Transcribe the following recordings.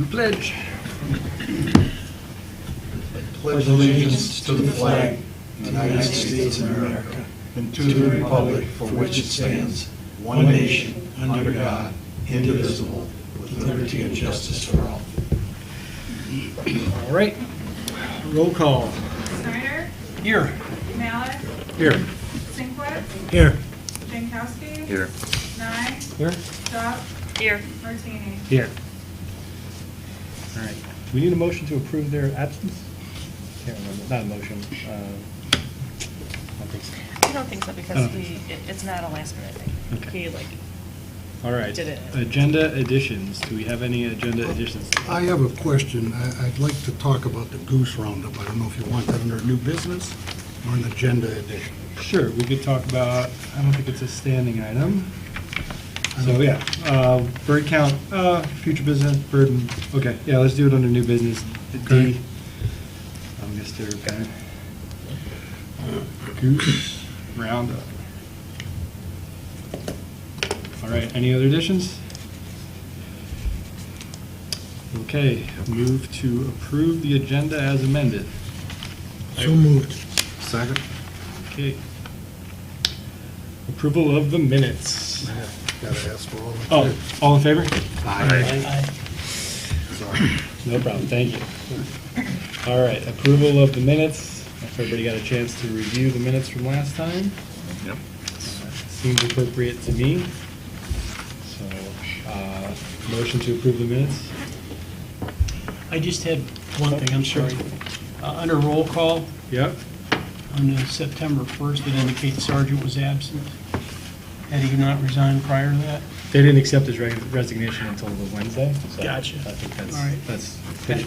Pledge. Pledge allegiance to the flag of the United States of America and to the republic for which it stands, one nation, under God, indivisible, with liberty and justice for all. All right. Roll call. Snyder? Here. Malik? Here. Sinkwitz? Here. Jankowski? Here. Nye? Here. Duff? Here. Martini? Here. All right. Do we need a motion to approve their absence? Can't remember. Not a motion. I don't think so. I don't think so because Oh. it's not a last minute thing. Okay. He All right. Did it. Agenda additions. Do we have any agenda additions? I have a question. I'd like to talk about the Goose Roundup. I don't know if you want that under new business or an agenda addition. Sure. We could talk about, I don't think it's a standing item. So, yeah, bird count, future business, bird, okay, yeah, let's do it under new business. Okay. D, Mr. Penn. Goose Roundup. All right, any other additions? Okay, move to approve the agenda as amended. So moved. Second. Okay. Approval of the minutes. Gotta ask for all of Oh, them. all in favor? Aye. Sorry. No problem, thank you. All right, approval of the minutes. If everybody got a chance to review the minutes from last time. Yep. Seems appropriate to me. So, motion to approve the minutes. I just had one thing, I'm sorry. Under roll call, Yep. on September 1st, it indicates Sergeant was absent. Had he not resigned prior to that? They didn't accept his resignation until the Wednesday. So Gotcha. I think that's, All right.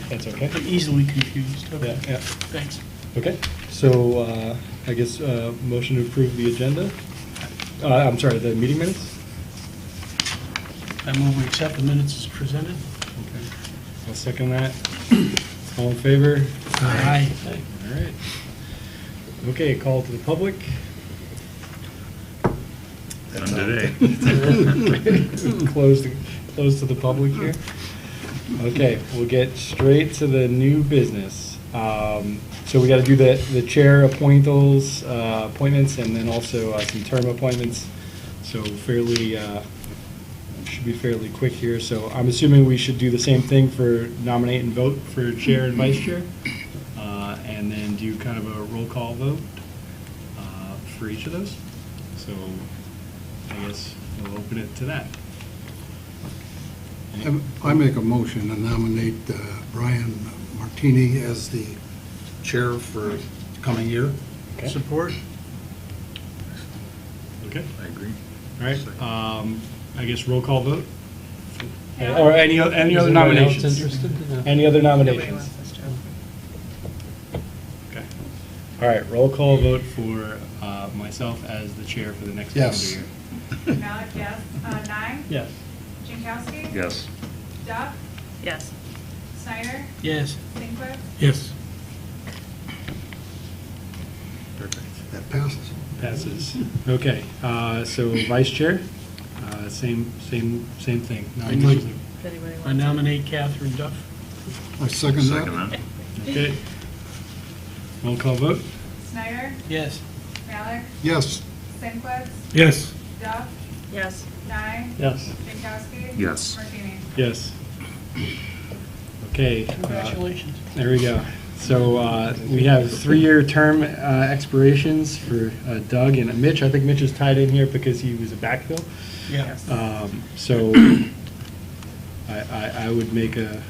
that's okay. I'm easily confused. Yeah, Okay. yeah. Thanks. Okay, so I guess motion to approve the agenda. I'm sorry, the meeting minutes? I move we accept the minutes as presented. Okay. I'll second that. All in favor? Aye. All right. Okay, call to the public. None today. Close to the public here. Okay, we'll get straight to the new business. So we got to do the chair appointments, and then also some term appointments. So should be fairly quick here. So I'm assuming we should do the same thing for nominate and vote for chair and vice chair, and then do kind of a roll call vote for each of those. So I guess we'll open it to that. I make a motion to nominate Brian Martini as the chair for the coming year. Okay. Support? Okay. I agree. All right. I guess roll call vote. Yeah. Or any other nominations? Any other Nobody nominations? wants this job. Okay. All right. Roll call vote for myself as the chair for the next Yes. calendar Malik, yes. Nye? year. Yes. Jankowski? Yes. Duff? Yes. Snyder? Yes. Sinkwitz? Yes. Perfect. That passes. Passes. Okay. So vice chair, same thing. Nominations. If anybody I wants it. nominate Catherine Duff. I second Second that. that. Okay. Roll call vote. Snyder? Yes. Malik? Yes. Sinkwitz? Yes. Duff? Yes. Nye? Yes. Jankowski? Yes. Martini? Yes. Okay. Congratulations. There we go. So we have 3-year term expirations for Doug and Mitch. I think Mitch is tied in here because he was a backfill. Yeah. So I would make a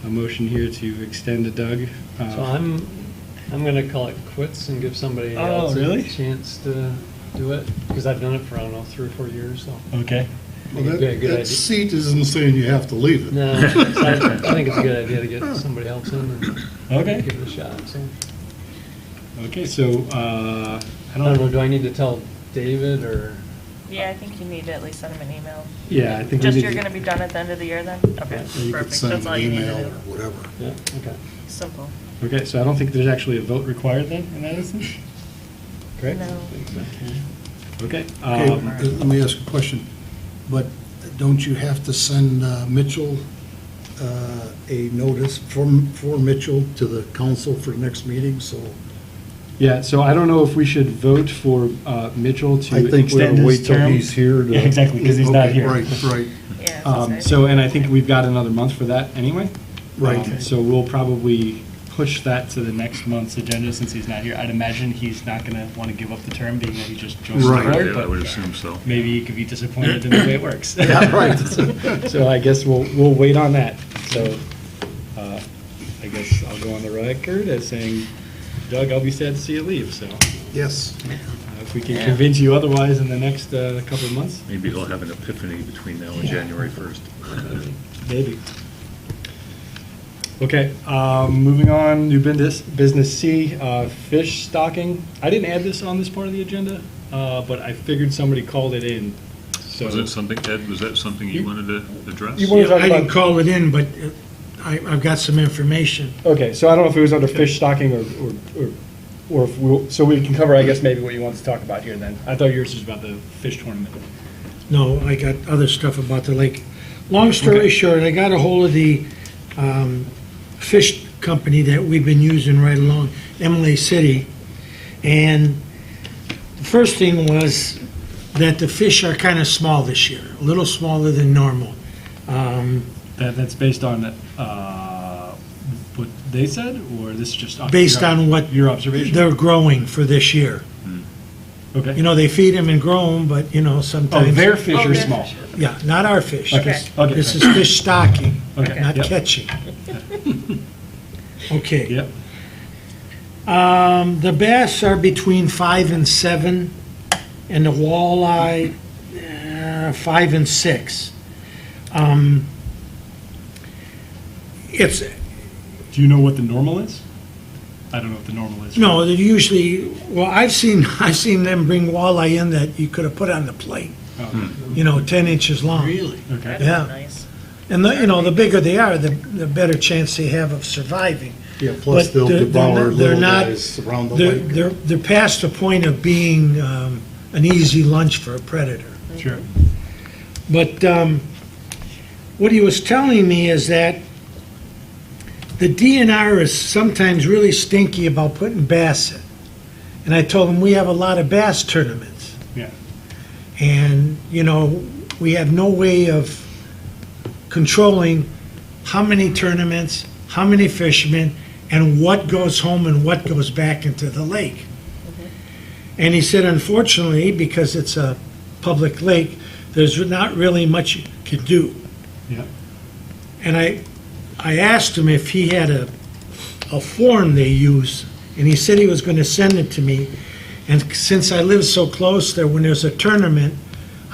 motion here to extend to Doug. So I'm gonna call it quits and give somebody else really? a chance to do it, because I've done it for, I don't know, 3 or 4 years, so. Okay. Well, It'd be a good that idea. seat isn't saying you have to leave it. No, I think it's a good idea to get somebody else in and Okay. give it a shot, so. Okay, so I I don't know, do I need to tell David or? Yeah, I think you need to at least send him an email. Yeah, I think we Just need you're to- gonna be done at the end of the year then? Okay, You could perfect. send That's all an you need email to or do. whatever. Yeah, okay. Simple. Okay, so I don't think there's actually a vote required then in that instance? Correct? No. Okay. Okay, let me ask a question. But don't you have to send Mitchell a notice for Mitchell to the council for next meeting, so Yeah, so I don't know if we should vote for Mitchell to I think we ought extend to his wait till term. he's here to. Yeah, exactly, because he's not Okay, here. Right. Yeah. So, and I think we've got another month for that anyway. Right. So we'll probably push that to the next month's agenda since he's not here. I'd imagine he's not going to want to give up the term, being that he just joined the Right. board, Yeah, I would but assume so. maybe he could be disappointed in the way it works. Yeah, right. So I guess we'll wait on that. So I guess I'll go on the record as saying, Doug, I'll be sad to see you leave, so Yes. if we can convince you otherwise in the next couple of months, Maybe he'll have an epiphany between now and January 1st. maybe. Okay, moving on, new business C, fish stocking. I didn't add this on this part of the agenda, but I figured somebody called it in, so. Was it something, Ed, was that something you wanted to address? You want to talk I didn't about, call it in, but I've got some information. okay, so I don't know if it was under fish stocking or if we'll, so we can cover, I guess, maybe what you want to talk about here then. I thought yours was about the fish tournament. No, I got other stuff about the lake. Long story Okay. short, I got a hold of the fish company that we've been using right along, Emily City, and the first thing was that the fish are kind of small this year, a little smaller than normal. That's based on what they said, or this is just? Based on what your observation? they're growing for this year. Okay. You know, they feed them and grow them, but, you know, Oh, sometimes... their fish are their small. fish. Yeah, not our fish. Okay. This- Okay. This is fish stocking, Okay. not Yep. catching. Okay. Yep. The bass are between 5 and 7, and the walleye, 5 and 6. It's, Do you know what the normal is? I don't know what the normal is. no, they're usually, well, I've seen them bring walleye in that you could have put on the plate, Oh, you know, 10 inches long. Really? okay. Yeah. Nice. And the, you know, the bigger they are, the better chance they have of surviving. Yeah, plus But they'll they're devour not- they're little not- guys around the They're, lake. they're past the point of being an easy lunch for a predator. Sure. But what he was telling me is that the DNR is sometimes really stinky about putting bass in. And I told him, we have a lot of bass tournaments. Yeah. And, you know, we have no way of controlling how many tournaments, how many fishermen, and what goes home and what goes back into the lake. And he said, unfortunately, because it's a public lake, there's not really much you can do. Yeah. And I asked him if he had a form they use, and he said he was going to send it to me. And since I live so close there, when there's a tournament,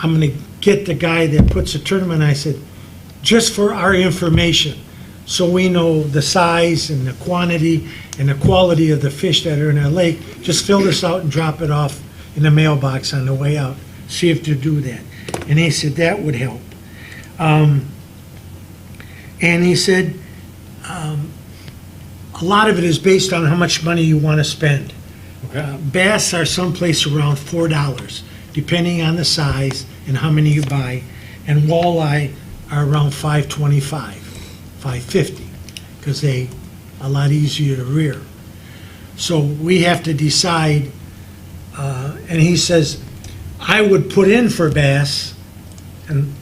I'm going to get the guy that puts a tournament. I said, just for our information, so we know the size and the quantity and the quality of the fish that are in our lake, just fill this out and drop it off in the mailbox on the way out. See if they do that. And he said that would help. And he said, a lot of it is based on how much money you want to spend. Okay. Bass are someplace around $4, depending on the size and how many you buy. And walleye are around $5.25, $5.50, because they a lot easier to rear. So we have to decide, and he says, I would put in for bass, and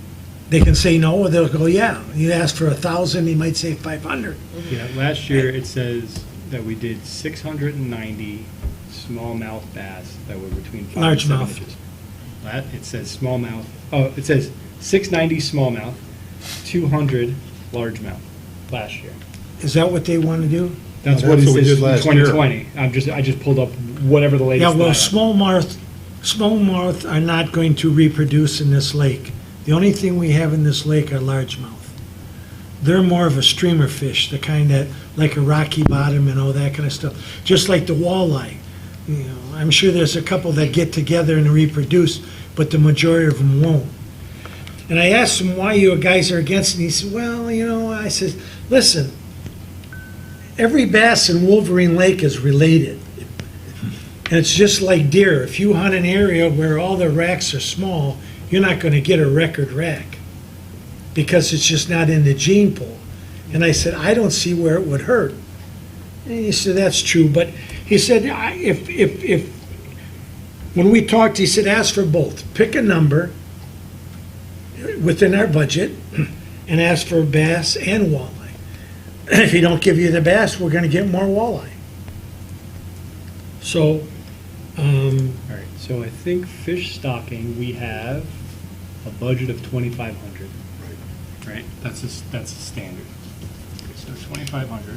they can say no, or they'll go, yeah. You ask for 1,000, he might say 500. Yeah, last year it says that we did 690 smallmouth bass that were between 5 and 7 Largemouth. inches. It says smallmouth, oh, it says 690 smallmouth, 200 largemouth last year. Is that what they want to do? That's No, what it that's what we says did in last year. 2020. I just pulled up whatever the latest. Yeah, well, that I have. smallmouth are not going to reproduce in this lake. The only thing we have in this lake are largemouth. They're more of a streamer fish, the kind that, like a rocky bottom and all that kind of stuff. Just like the walleye. You know, I'm sure there's a couple that get together and reproduce, but the majority of them won't. And I asked him why you guys are against it, and he said, well, you know, I said, listen, every bass in Wolverine Lake is related. And it's just like deer. If you hunt an area where all the racks are small, you're not going to get a record rack because it's just not in the gene pool. And I said, I don't see where it would hurt. And he said, that's true, but he said, if when we talked, he said, ask for both. Pick a number within our budget and ask for bass and walleye. If he don't give you the bass, we're gonna get more walleye. So, All right, so I think fish stocking, we have a budget of 2,500. Right, that's a standard. So 2,500.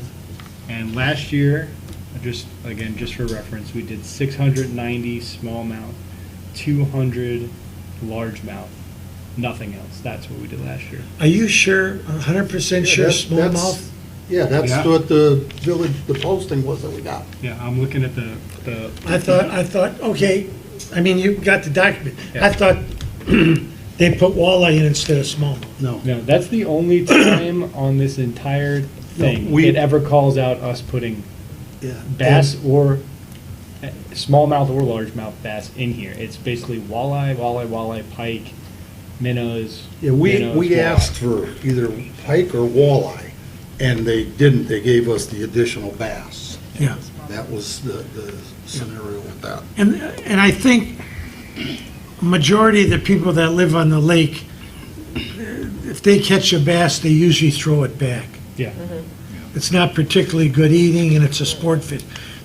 And last year, just for reference, we did 690 smallmouth, 200 largemouth, nothing else. That's what we did last year. are you sure, 100% sure smallmouth? Yeah, that's Yeah. what the village, the posting was that we got. Yeah, I'm looking at the. I thought, okay, I mean, you got the document. Yeah. I thought they put walleye in instead of smallmouth. No. No, that's the only time on this entire thing we- it ever calls out us putting Yeah. bass or smallmouth or largemouth bass in here. It's basically walleye, pike, minnows. Yeah, we minnows, walleye. asked for either pike or walleye, and they didn't. They gave us the additional bass. Yeah. That was the scenario with that. And I think majority of the people that live on the lake, if they catch a bass, they usually throw it back. Yeah. It's not particularly good eating, and it's a sport fish.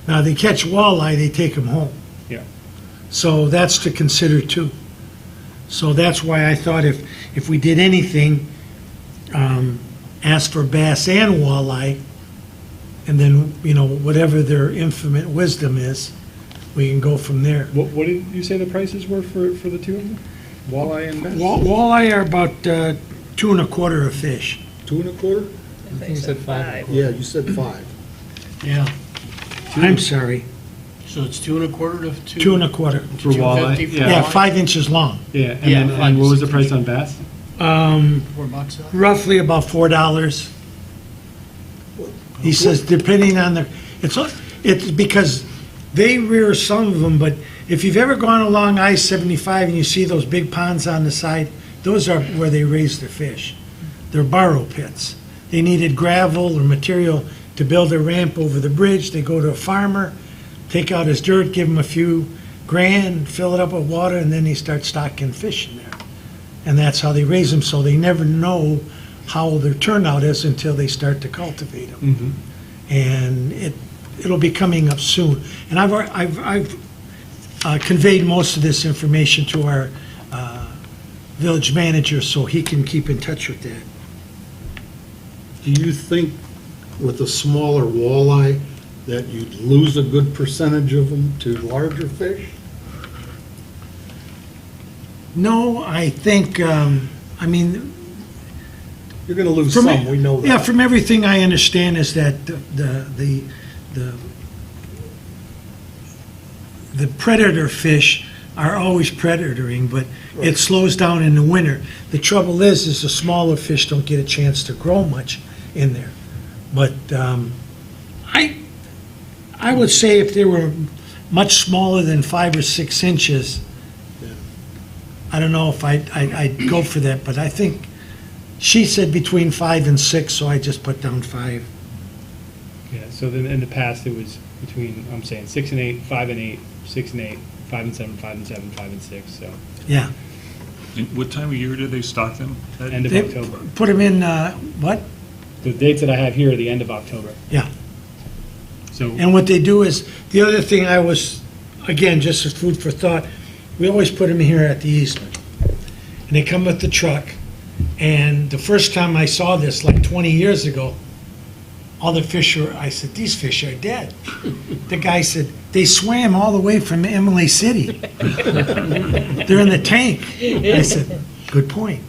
Now, they catch walleye, they take them home. Yeah. So that's to consider too. So that's why I thought if we did anything, ask for bass and walleye, and then, whatever their infinite wisdom is, we can go from there. What did you say the prices were for the two of them? Walleye and bass? Walleye are about 2 1/4 a fish. 2 1/4? I think you said five. Yeah, you said 5. Yeah. I'm sorry, So it's 2 1/4 to 2 1/4. For walleye? 250 for Yeah, walleye? 5 inches long. Yeah, and Yeah, then, five and to what was the 6 price inches. on bass? $4 a Roughly about $4. He says, depending on it's because they rear some of them, but if you've ever gone along I-75 and you see those big ponds on the side, those are where they raise their fish. They're borrow pits. They needed gravel or material to build a ramp over the bridge. They go to a farmer, take out his dirt, give him a few grand, fill it up with water, and then they start stocking fish in there. And that's how they raise them, so they never know how their turnout is until they start to cultivate them. And it'll be coming up soon. And I've conveyed most of this information to our village manager, so he can keep in touch with that. Do you think with a smaller walleye that you'd lose a good percentage of them to larger fish? No, I think, You're gonna lose from, some, we know that. yeah, from everything I understand is that the predator fish are always predatoring, but it slows down in the winter. The trouble is the smaller fish don't get a chance to grow much in there. But I would say if they were much smaller than 5 or 6 inches, I don't know if I'd go for that, but I think she said between 5 and 6, so I just put down 5. Yeah, so then in the past, it was between, I'm saying 6 and 8, 5 and 8, 6 and 8, 5 and 7, 5 and 7, 5 and 6, so Yeah. And what time of year do they stock them? end of They October. put them in, what? The dates that I have here are the end of October. Yeah. So, And what they do is, the other thing I was, again, just as food for thought, we always put them here at the easement. And they come with the truck, and the first time I saw this, like 20 years ago, all the fish were, I said, these fish are dead. The guy said, they swam all the way from Emily City. They're in the tank. I said, good point.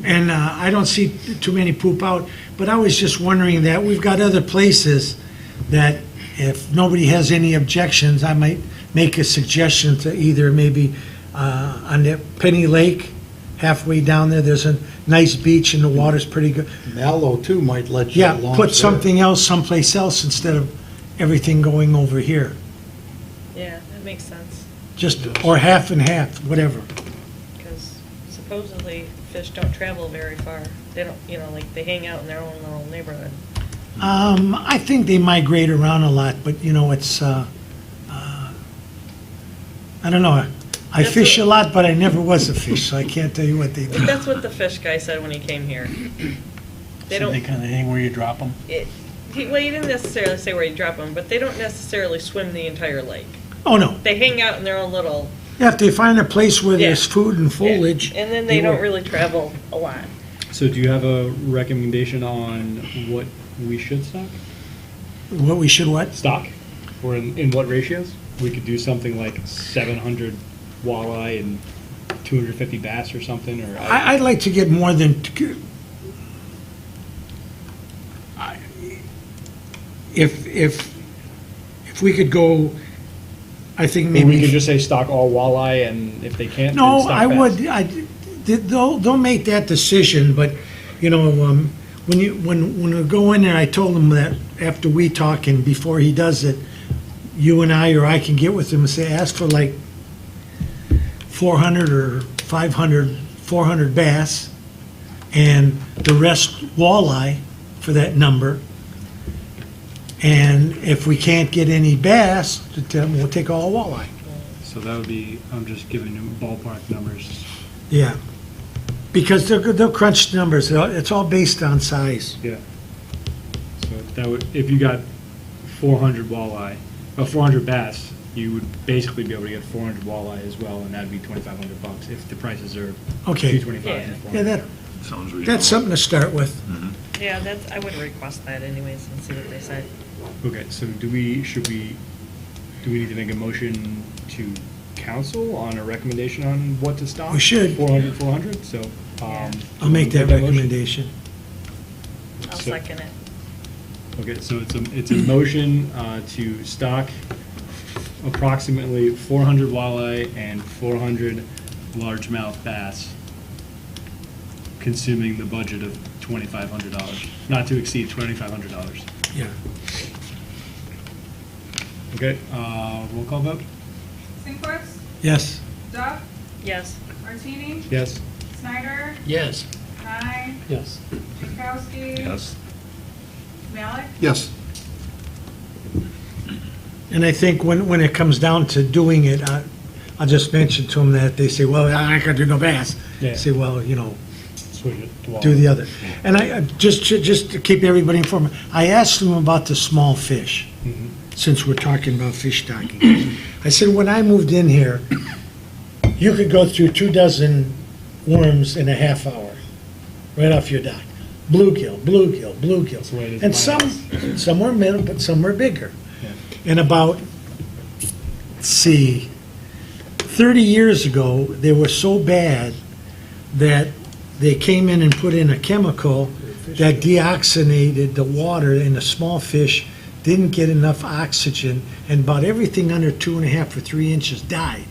And I don't see too many poop out, but I was just wondering that we've got other places that if nobody has any objections, I might make a suggestion to either maybe on the Penny Lake, halfway down there, there's a nice beach and the water's pretty good. Mallow too might let you Yeah, launch put there. something else someplace else instead of everything going over here. Yeah, that makes sense, Just, or half and half, whatever. because supposedly fish don't travel very far. They don't, like, they hang out in their own little neighborhood. I think they migrate around a lot, but, it's, I don't know. I That's fish a what- lot, but I never was a fish, so I can't tell you what they But do. that's what the fish guy said when he came here. They So don't, they kind of hang where you drop them? well, he didn't necessarily say where you drop them, but they don't necessarily swim the entire lake. Oh, no. They hang out in their own little. Yeah, if they find a place where there's Yeah. food and foliage. And then they don't will. really travel a lot. So do you have a recommendation on what we should stock? What we should what? Stock? Or in what ratios? We could do something like 700 walleye and 250 bass or something, or? I'd like to get more than, if we could go, I think Or maybe. we could just say stock all walleye, and if they can't, then No, stock I bass. would, they'll make that decision, but, when we go in there, I told him that after we talk and before he does it, you and I, or I can get with him and say, ask for like 400 or 500, 400 bass, and the rest walleye for that number. And if we can't get any bass, then we'll take all walleye. So that would be, I'm just giving you ballpark numbers. Yeah, because they'll crunch numbers, it's all based on size. Yeah. So that would, if you got 400 walleye, 400 bass, you would basically be able to get 400 walleye as well, and that'd be $2,500 if the prices are Okay. 225 and Yeah, 400. Sounds reasonable. that's something to start with. Yeah, I would request that anyways and see what they say. Okay, so do we need to make a motion to council on a recommendation on what to stock? We should. 400, so. I'll make that motion? recommendation. I'll So- second it. Okay, so it's a motion to stock approximately 400 walleye and 400 largemouth bass, consuming the budget of $2,500, not to exceed $2,500. Yeah. Okay, roll call vote? Sinkwitz, Yes. Duff, Yes. Martini, Yes. Snyder, Yes. Nye, Yes. Jankowski. Yes. Malik. Yes. And I think when it comes down to doing it, I'll just mention to them that they say, well, I can't do no bass. Yeah. Say, well, Switch it to walleye. do the other. And just to keep everybody informed, I asked them about the small fish, Mhm. since we're talking about fish stocking. I said, when I moved in here, you could go through 24 worms in a half hour, right off your dock. Bluegill, bluegill, bluegill. That's the way it is And in my some were middle, but some were bigger. Yeah. And about, let's see, 30 years ago, they were so bad that they came in and put in a chemical that deoxygenated the water, and the small fish didn't get enough oxygen, and about everything under 2.5 or 3 inches died.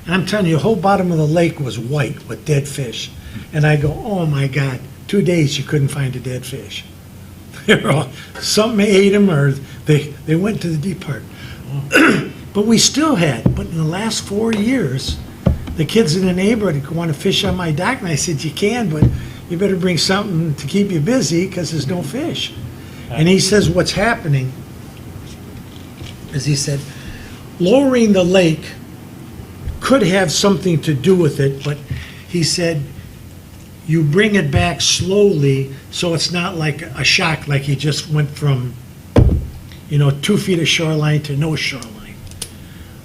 And I'm telling you, the whole bottom of the lake was white with dead fish. And I go, oh my God, 2 days you couldn't find a dead fish. Something ate them, or they went to the deep part. But we still had, but in the last 4 years, the kids in the neighborhood want to fish on my dock, and I said, you can, but you better bring something to keep you busy, because there's no fish. And he says what's happening is, he said, lowering the lake could have something to do with it, but he said, you bring it back slowly, so it's not like a shock, like he just went from, 2 feet of shoreline to no shoreline.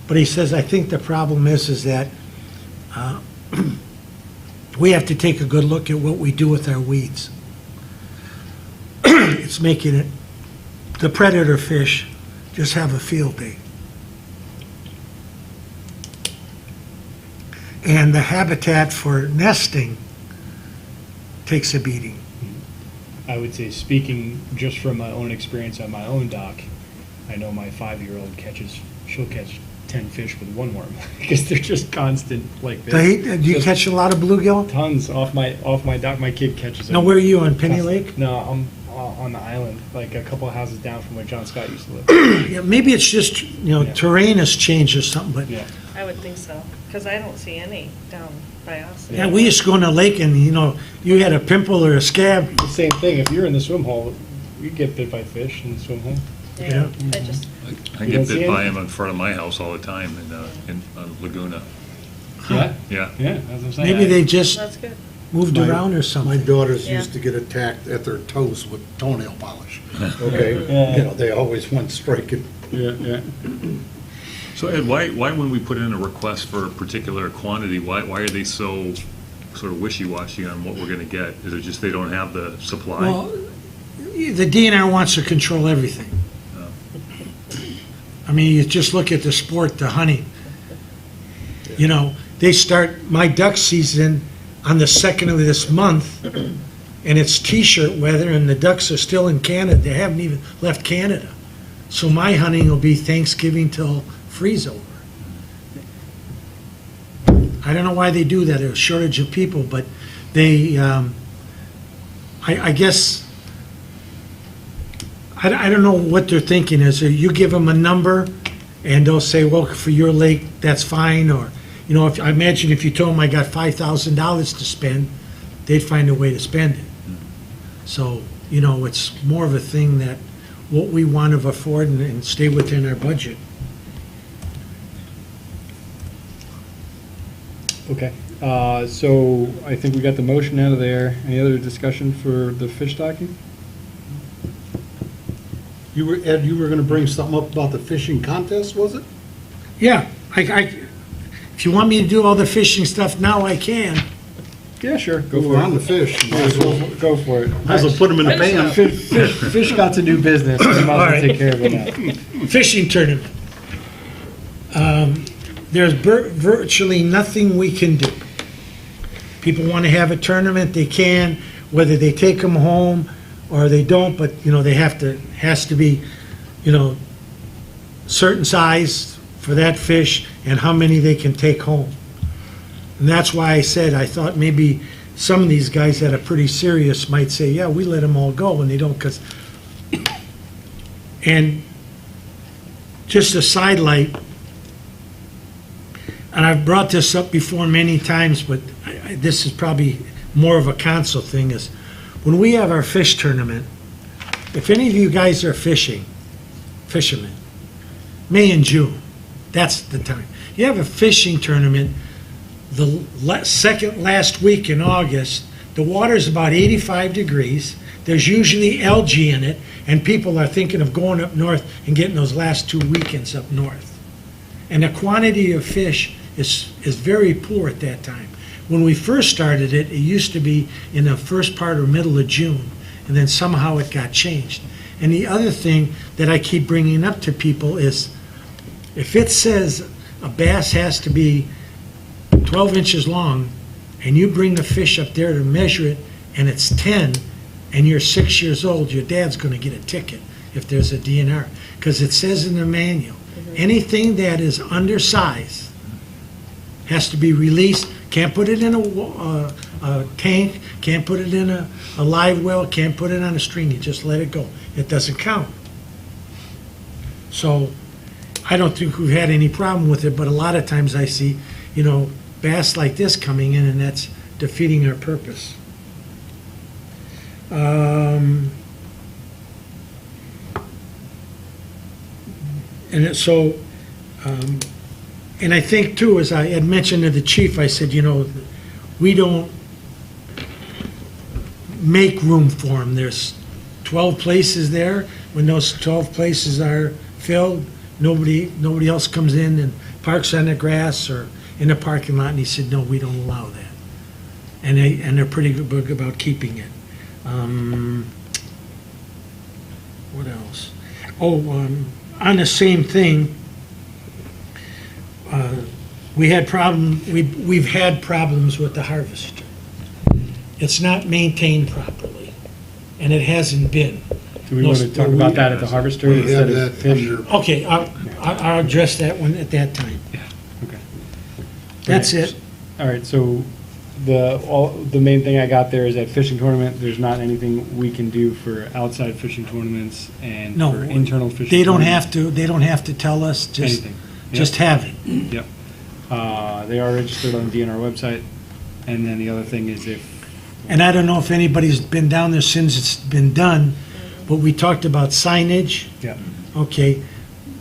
But he says, I think the problem is that we have to take a good look at what we do with our weeds. It's making it, the predator fish just have a field day. And the habitat for nesting takes a beating. I would say, speaking just from my own experience on my own dock, I know my 5-year-old she'll catch 10 fish with one worm, because they're just constant like this. Do you Just catch a lot of bluegill? Tons off my dock. My kid catches them. Now, where are you, on Penny Lake? No, I'm on the island, like a couple of houses down from where John Scott used to live. Yeah, maybe it's just, Yeah. terrain has changed or something, but Yeah. I would think so, because I don't see any down by us. Yeah, we used to go in the lake and, you had a pimple or a scab. The same thing, if you're in the swim hole, you get bit by fish in the swim hole. Yeah. I just, I You don't get see bit by anything? them in front of my house all the time in Laguna. Yeah? Yeah. Yeah, that's what I'm saying. Maybe they just that's good. moved My- around or My something. daughters Yeah. used to get attacked at their toes with toenail polish. Okay. Yeah. They always went striking. Yeah, yeah. So Ed, why when we put in a request for a particular quantity, why are they so sort of wishy-washy on what we're gonna get? Is it just they don't have the supply? Well, the DNR wants to control everything. I mean, you just look at the sport, the hunting. They start my duck season on the 2nd of this month, and it's T-shirt weather, and the ducks are still in Canada. They haven't even left Canada. So my hunting will be Thanksgiving till freeze over. I don't know why they do that. There's a shortage of people, but they, I guess, I don't know what they're thinking is. You give them a number, and they'll say, well, for your lake, that's fine, or, I imagine if you told them I got $5,000 to spend, they'd find a way to spend it. So, it's more of a thing that what we want to afford and stay within our budget. Okay, so I think we got the motion out of there. Any other discussion for the fish stocking? Ed, you were gonna bring something up about the fishing contest, was it? Yeah, if you want me to do all the fishing stuff now, I can. Yeah, sure, go We're for on it. the fish. Might as well Go for it. put them in the pan. Fish got to do business, we might as well Alright. take care of it now. Fishing tournament. There's virtually nothing we can do. People want to have a tournament, they can, whether they take them home or they don't, but, has to be, certain size for that fish and how many they can take home. And that's why I said, I thought maybe some of these guys that are pretty serious might say, yeah, we let them all go, and they don't, and just a sidelight, and I've brought this up before many times, but this is probably more of a council thing, is when we have our fish tournament, if any of you guys are fishermen, May and June, that's the time. You have a fishing tournament, the second last week in August, the water's about 85 degrees, there's usually algae in it, and people are thinking of going up north and getting those last 2 weekends up north. And the quantity of fish is very poor at that time. When we first started it, it used to be in the first part or middle of June, and then somehow it got changed. And the other thing that I keep bringing up to people is, if it says a bass has to be 12 inches long, and you bring the fish up there to measure it, and it's 10, and you're 6 years old, your dad's gonna get a ticket if there's a DNR. Because it says in the manual, anything that is undersized has to be released. Can't put it in a tank, can't put it in a live well, can't put it on a string, you just let it go. It doesn't count. So, I don't think we've had any problem with it, but a lot of times I see, bass like this coming in, and that's defeating our purpose. And I think too, as I had mentioned to the chief, I said, we don't make room for them. There's 12 places there. When those 12 places are filled, nobody else comes in and parks on the grass or in the parking lot. And he said, no, we don't allow that. And they're pretty good about keeping it. What else? On the same thing, we've had problems with the harvester. It's not maintained properly, and it hasn't been. Do we want to talk about that at the harvester We instead have of that fish? under, Okay, I'll address that one at that time. Okay. That's Okay. it. All right, so the main thing I got there is that fishing tournament, there's not anything we can do for outside fishing tournaments and No, for internal fishing. They don't tournaments. have to tell us, just Anything. have it. Yep. They are registered on the DNR website. And then the other thing is if, And I don't know if anybody's been down there since it's been done, but we talked about signage. yeah, Okay,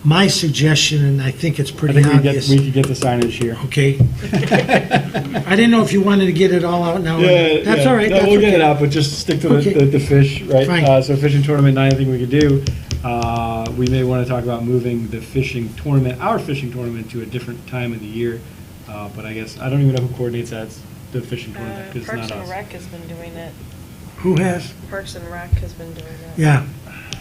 my suggestion, and I think it's I pretty think obvious. we could get the signage here. Okay. I didn't know if you wanted to get it all out now. That's all right. No, That's we'll get it okay. out, but just stick to Okay. the fish, right? Fine. So fishing tournament, not anything we could do. We may want to talk about moving the fishing tournament, our fishing tournament, to a different time of the year. But I guess, I don't even know who coordinates that, it's the fishing tournament, because it's Parks not and us. Rec has been doing it. Who has? Parks and Rec has been doing it. Yeah.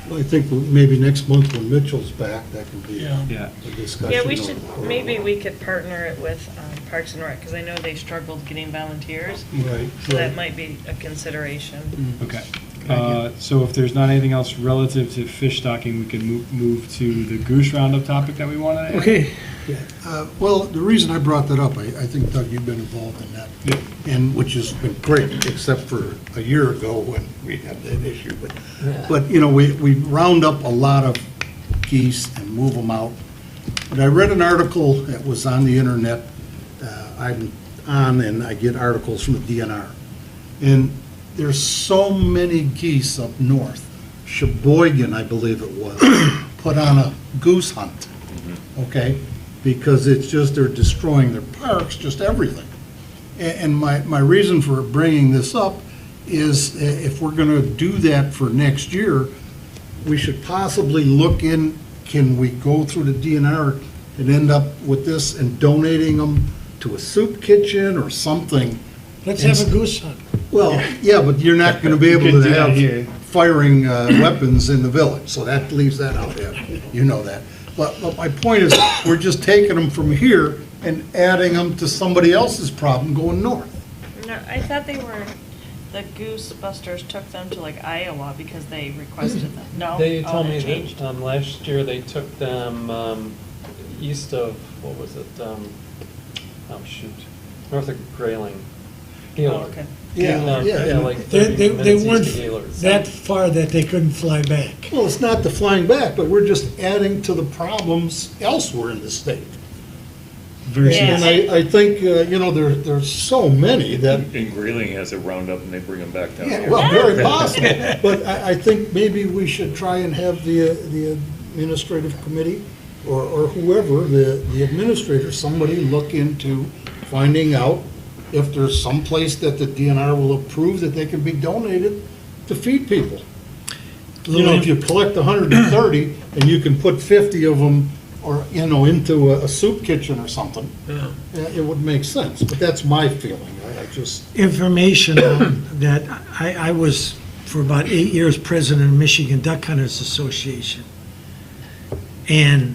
I think maybe next month when Mitchell's back, that can be Yeah. Yeah, a discussion. Yeah, we should, or- maybe we could partner it with Parks and Rec, because I know they struggled getting volunteers, Right. so that might be a consideration. okay. So if there's not anything else relative to fish stocking, we can move to the Goose Roundup topic that we want to add. Okay. Well, the reason I brought that up, I think, Doug, you've been involved in that, Yep. and which has been great, except for a year ago when we had that issue. But you know, we round up a lot of geese and move them out. But I read an article that was on the internet. I'm on, and I get articles from the DNR. And there's so many geese up north. Sheboygan, I believe it was, put on a goose hunt, okay? Because it's just, they're destroying their parks, just everything. And my reason for bringing this up is if we're gonna do that for next year, we should possibly look in, can we go through the DNR and end up with this and donating them to a soup kitchen or something? Let's have a goose hunt. Well, yeah, but you're not gonna be able Could to do that here. have firing weapons in the village, so that leaves that out, Ed. You know that. But my point is, we're just taking them from here and adding them to somebody else's problem going north. No, I thought they were, the Goose Busters took them to like Iowa because they requested them. No? They Oh, told that me changed. that last year they took them east of, what was it? Oh, shoot. North of Grayling. Oh, Gaylord. okay. Yeah, like They 30 they minutes weren't east of Gaylord. that far that they couldn't fly back. Well, it's not the flying back, but we're just adding to the problems elsewhere in the state. Versus, And I think, you know, there's so many that, And Grayling has a roundup and they bring them back down yeah, here. well, very possible. But I think maybe we should try and have the administrative committee or whoever, the administrator, somebody look into finding out if there's some place that the DNR will approve that they can be donated to feed people. You know, if you collect 130 and you can put 50 of them or, you know, into a soup kitchen or something, it would make sense. But that's my feeling. I just, Information that I was, for about 8 years, president of Michigan Duck Hunters Association. And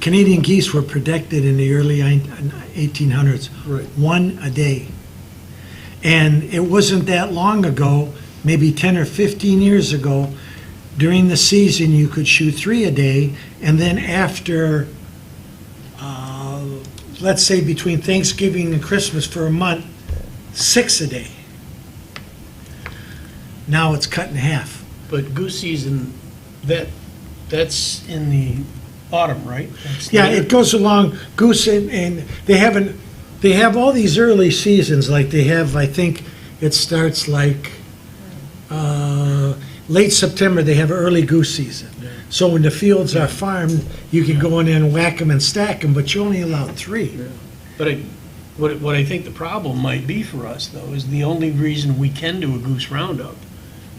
Canadian geese were protected in the early 1800s. Right. One a day. And it wasn't that long ago, maybe 10 or 15 years ago, during the season, you could shoot 3 a day, and then after, let's say between Thanksgiving and Christmas for a month, 6 a day. Now it's cut in half. But goose season, that's in the autumn, right? That's Yeah, later. it goes along goose and they have all these early seasons, like they have, I think it starts like, late September, they have early goose season. So when the fields are farmed, you can go in there and whack them and stack them, but you only allow 3. But what I think the problem might be for us, though, is the only reason we can do a goose roundup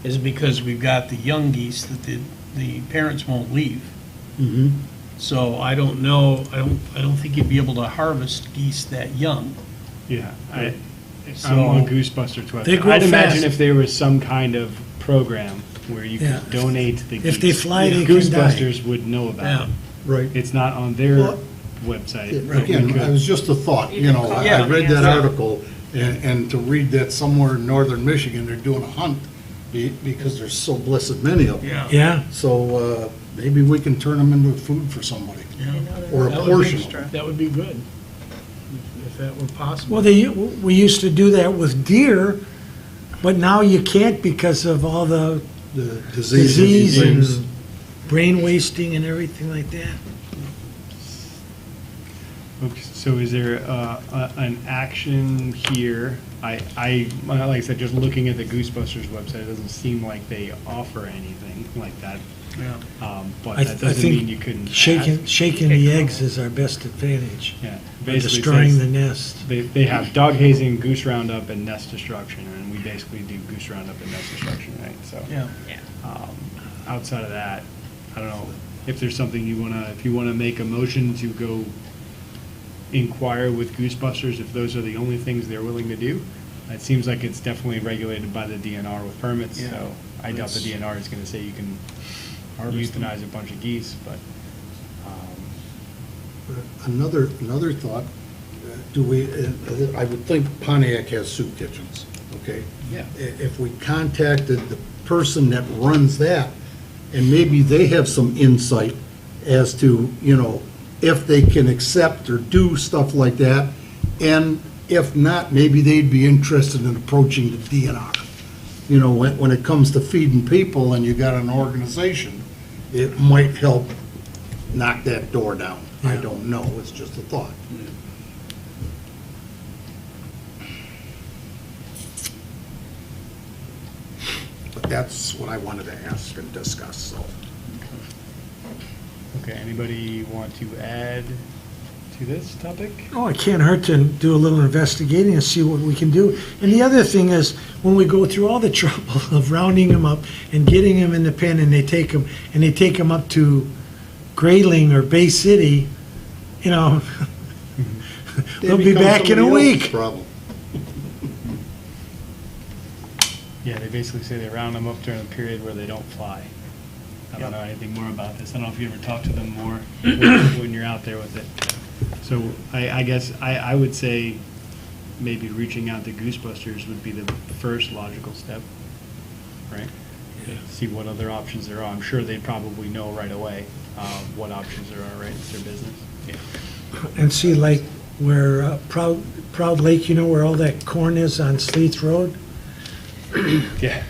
is because we've got the young geese that the parents won't leave. mhm. So I don't know, I don't think you'd be able to harvest geese that young. yeah, I'm So- on Goosebuster They website. grow I'd imagine fast. if there was some kind of program where you Yeah. could donate the geese. If they fly, they can die. Goosebusters would know about it. Right. It's not on their Well, website. but we Again, could- it was just a thought, You you can know, call I them read and that ask. article, and to read that somewhere in northern Michigan, they're doing a hunt because there's so blessed many of them. Yeah, So maybe we can turn them into food for somebody, or a That would be- portion of them. That would be good, if that were possible. well, we used to do that with deer, but now you can't because of all the The disease things. and brain wasting and everything like that. Okay, so is there an action here? Like I said, just looking at the Goosebusters website, it doesn't seem like they offer anything like that. But I that doesn't think mean you couldn't shaking ask. the eggs is our best advantage. Yeah, By basically destroying says the nest. They have dog hazing, goose roundup, and nest destruction, and we basically do goose roundup and nest destruction, right? So, outside of that, I don't know if there's something if you wanna make a motion to go inquire with Goosebusters, if those are the only things they're willing to do. It seems like it's definitely regulated by the DNR with permits, Yeah. so I doubt the DNR is gonna say you can euthanize a bunch of geese, but, Another thought, do we, I would think Pontiac has soup kitchens, okay? yeah. If we contacted the person that runs that, and maybe they have some insight as to, if they can accept or do stuff like that, and if not, maybe they'd be interested in approaching the DNR. When it comes to feeding people and you got an organization, it might help knock that door down. I don't know, it's just a thought. But that's what I wanted to ask and discuss, so. Okay, anybody want to add to this topic? Oh, it can't hurt to do a little investigating and see what we can do. And the other thing is, when we go through all the trouble of rounding them up and getting them in the pen, and they take them up to Grayling or Bay City, they'll be back in a week. Problem. Yeah, they basically say they round them up during a period where they don't fly. I don't know anything more about this. I don't know if you ever talk to them more when you're out there with it. So I guess I would say maybe reaching out to Goosebusters would be the first logical step, right? See what other options there are. I'm sure they probably know right away what options there are, right? It's their business. And see, like, where Proud Lake, where all that corn is on Sleeth Road? Yeah.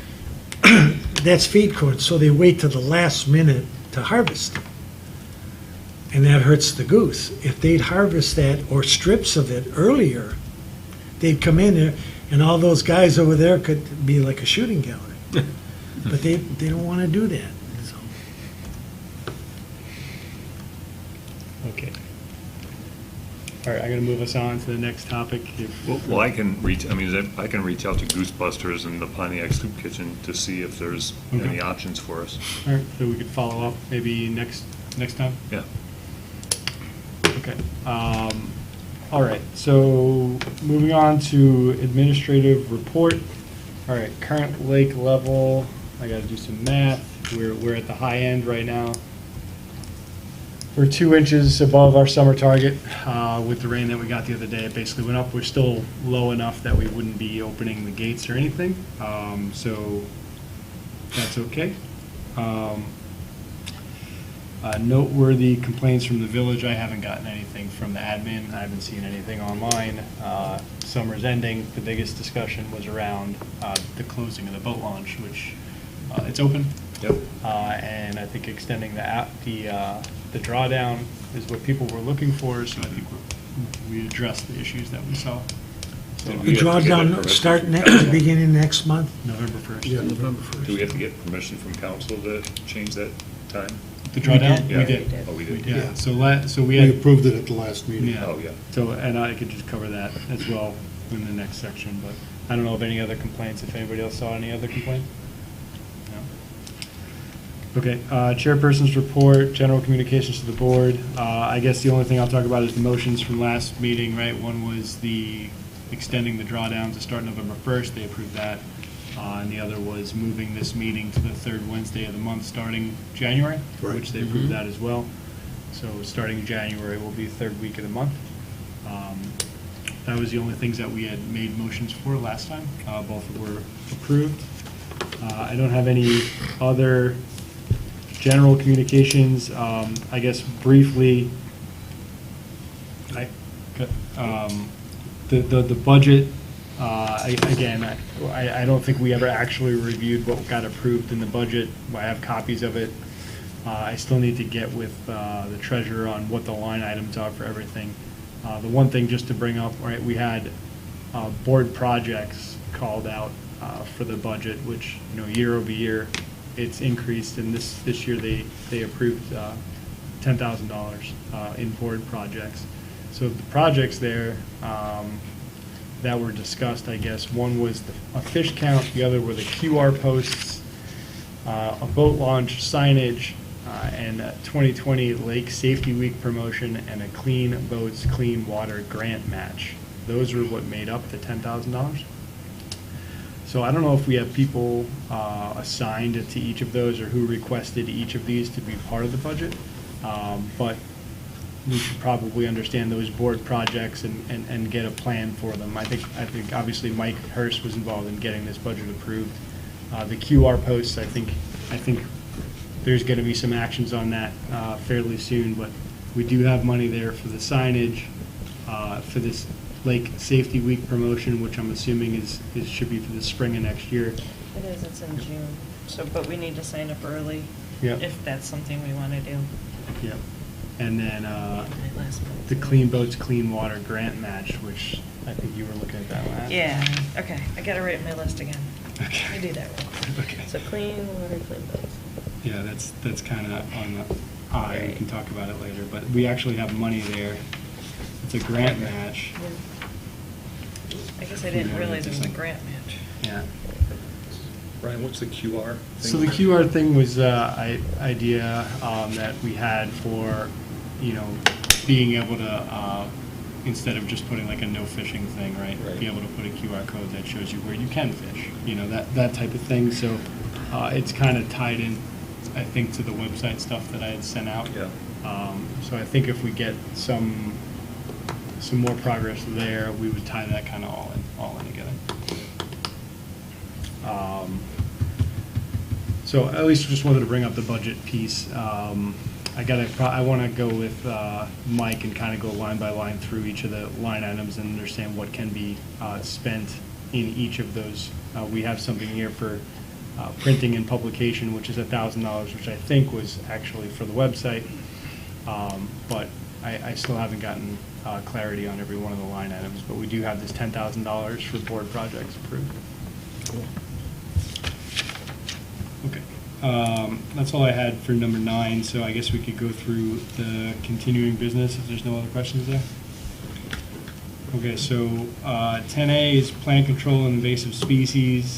That's feed corn, so they wait to the last minute to harvest. And that hurts the goose. If they'd harvest that, or strips of it, earlier, they'd come in there, and all those guys over there could be like a shooting gallery. But they don't want to do that. So. Okay. All right, I'm going to move us on to the next topic. Well, I can reach out to Goosebusters and the Pontiac Soup Kitchen to see if there's Okay. any options for us. All right, so we could follow up maybe next time? Yeah. Okay. All right, so moving on to administrative report. All right, current lake level, I got to do some math. We're at the high end right now. We're 2 inches above our summer target with the rain that we got the other day. It basically went up. We're still low enough that we wouldn't be opening the gates or anything, so that's okay. Noteworthy complaints from the village. I haven't gotten anything from the admin. I haven't seen anything online. Summer's ending. The biggest discussion was around the closing of the boat launch, which it's open. Yep. And I think extending the drawdown is what people were looking for, so I think we addressed the issues that we saw. So, Did The we have to get that drawdown permission? starting at the beginning next month. November 1st. Yeah, November 1st. Do we have to get permission from council to change that time? The drawdown? Yeah. We did. Oh, we did. Yeah, so we We had. approved it at the last meeting. Yeah. Oh, yeah. So, and I could just cover that as well in the next section, but I don't know of any other complaints, if anybody else saw any other complaints? No? Okay, chairperson's report, general communications to the board. I guess the only thing I'll talk about is the motions from last meeting, right? One was the extending the drawdown to start November 1st, they approved that. And the other was moving this meeting to the third Wednesday of the month, starting January, Right. which they approved that as well. So starting January will be the third week of the month. That was the only things that we had made motions for last time. Both were approved. I don't have any other general communications. I guess briefly, the budget, again, I don't think we ever actually reviewed what got approved in the budget. I have copies of it. I still need to get with the treasurer on what the line items are for everything. The one thing just to bring up, right, we had board projects called out for the budget, which, year over year, it's increased, and this year they approved $10,000 in board projects. So the projects there that were discussed, I guess, one was a fish count, the other were the QR posts, a boat launch, signage, and a 2020 Lake Safety Week promotion, and a Clean Boats, Clean Water grant match. Those were what made up the $10,000. So I don't know if we have people assigned to each of those or who requested each of these to be part of the budget, but we should probably understand those board projects and get a plan for them. I think obviously Mike Hurst was involved in getting this budget approved. The QR posts, I think there's going to be some actions on that fairly soon, but we do have money there for the signage, for this Lake Safety Week promotion, which I'm assuming should be for the spring of next year. It is, it's in June, but we need to sign up early. Yep. If that's something we want to do. Yep. And then Last month. the Clean Boats, Clean Water grant match, which I think you were looking at that last. Yeah, okay, I gotta write my list again. Okay. I do that wrong. Okay. So clean water, clean boats. Yeah, that's kind of on the eye. We Right. can talk about it later, but we actually have money there. It's a grant match. Yeah. I guess I didn't realize it was a grant match. Yeah. Ryan, what's the QR thing? So the QR thing was idea that we had for, being able to, instead of just putting like a no fishing thing, right? Right. Be able to put a QR code that shows you where you can fish, that type of thing. So it's kind of tied in, I think, to the website stuff that I had sent out. Yeah. So I think if we get some more progress there, we would tie that kind of all in together. So at least just wanted to bring up the budget piece. I want to go with Mike and kind of go line by line through each of the line items and understand what can be spent in each of those. We have something here for printing and publication, which is $1,000, which I think was actually for the website. But I still haven't gotten clarity on every one of the line items, but we do have this $10,000 for board projects approved. Okay, that's all I had for number 9, so I guess we could go through the continuing business if there's no other questions there. Okay, so 10A is plant control and invasive species.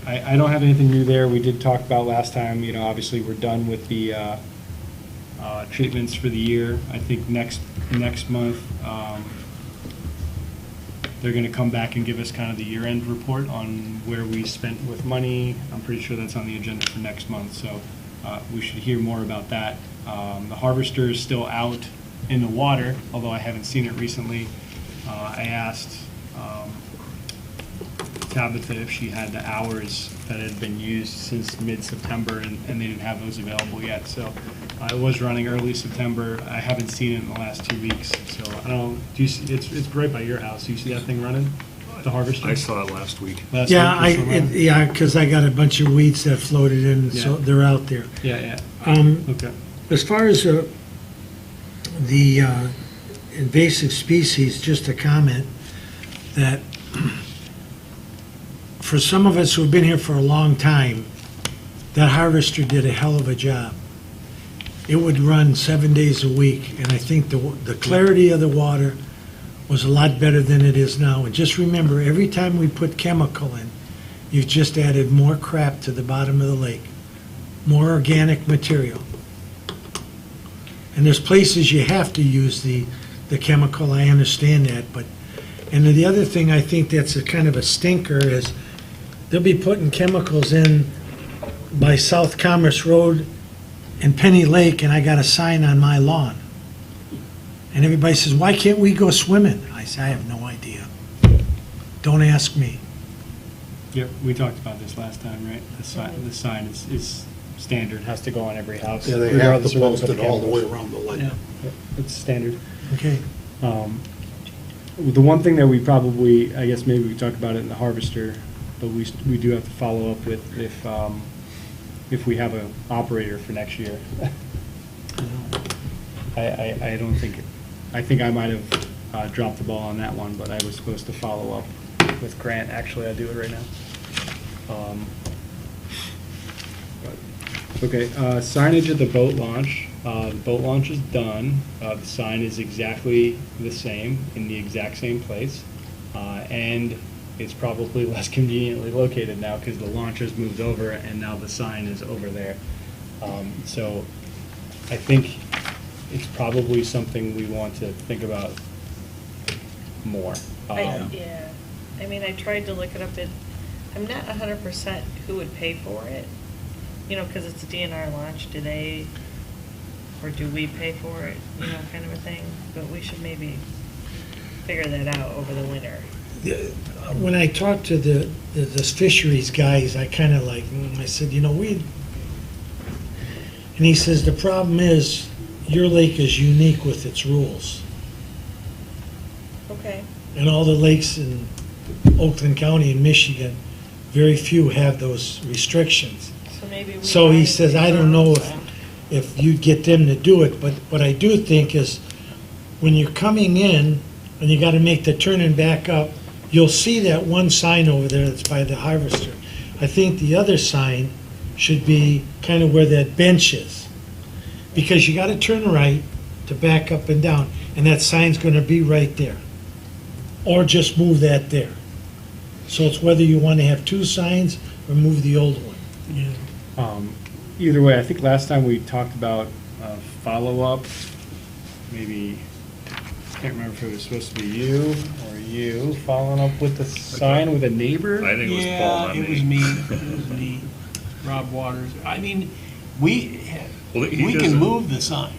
I don't have anything new there. We did talk about last time, obviously we're done with the treatments for the year. I think next month, they're going to come back and give us kind of the year-end report on where we spent with money. I'm pretty sure that's on the agenda for next month, so we should hear more about that. The harvester is still out in the water, although I haven't seen it recently. I asked Tabitha if she had the hours that had been used since mid-September, and they didn't have those available yet. So I was running early September. I haven't seen it in the last 2 weeks. So I don't know. Do you see, it's right by your house. Do you see that thing running? The harvester? I saw it last week. Because I got a bunch of weeds that floated in, so Yeah. they're out there. Yeah. Okay. As far as the invasive species, just a comment that for some of us who've been here for a long time, that harvester did a hell of a job. It would run 7 days a week, and I think the clarity of the water was a lot better than it is now. And just remember, every time we put chemical in, you've just added more crap to the bottom of the lake, more organic material. And there's places you have to use the chemical, I understand that, and the other thing I think that's a kind of a stinker is they'll be putting chemicals in by South Commerce Road and Penny Lake, and I got a sign on my lawn. And everybody says, why can't we go swimming? I say, I have no idea. Don't ask me. Yep, we talked about this last time, right? The sign is standard, has to go on every house. Yeah, they have regardless to of whether post it's it all the way chemicals. around the lake. Yeah. Yep, it's standard. Okay. The one thing that we probably, I guess maybe we talk about it in the harvester, but we do have to follow up with if we have an operator for next year. I don't think I think I might have dropped the ball on that one, but I was supposed to follow up with Grant. Actually, I'll do it right now. Okay, signage at the boat launch. The boat launch is done. The sign is exactly the same, in the exact same place. And it's probably less conveniently located now because the launch has moved over and now the sign is over there. So I think it's probably something we want to think about more. Yeah, I mean, I tried to look it up, I'm not 100% who would pay for it, you know, because it's a DNR launch, do they, or do we pay for it, you know, kind of a thing, but we should maybe figure that out over the winter. When I talked to the fisheries guys, I kind of like, I said, you know, and he says, the problem is, your lake is unique with its rules. Okay. And all the lakes in Oakland County in Michigan, very few have those restrictions. So maybe we. So he might says, I figure don't know out that. if you'd get them to do it, but what I do think is, when you're coming in, and you gotta make the turn and back up, you'll see that one sign over there that's by the harvester. I think the other sign should be kind of where that bench is. Because you gotta turn right to back up and down, and that sign's gonna be right there. Or just move that there. So it's whether you wanna have two signs or move the old one. Either way, I think last time we talked about follow-up, maybe, can't remember if it was supposed to be you or you following up with the sign with a neighbor? I think it was Paul, Yeah, not it was me, it was me, Rob Waters. I mean, we Well, he can doesn't- move the sign.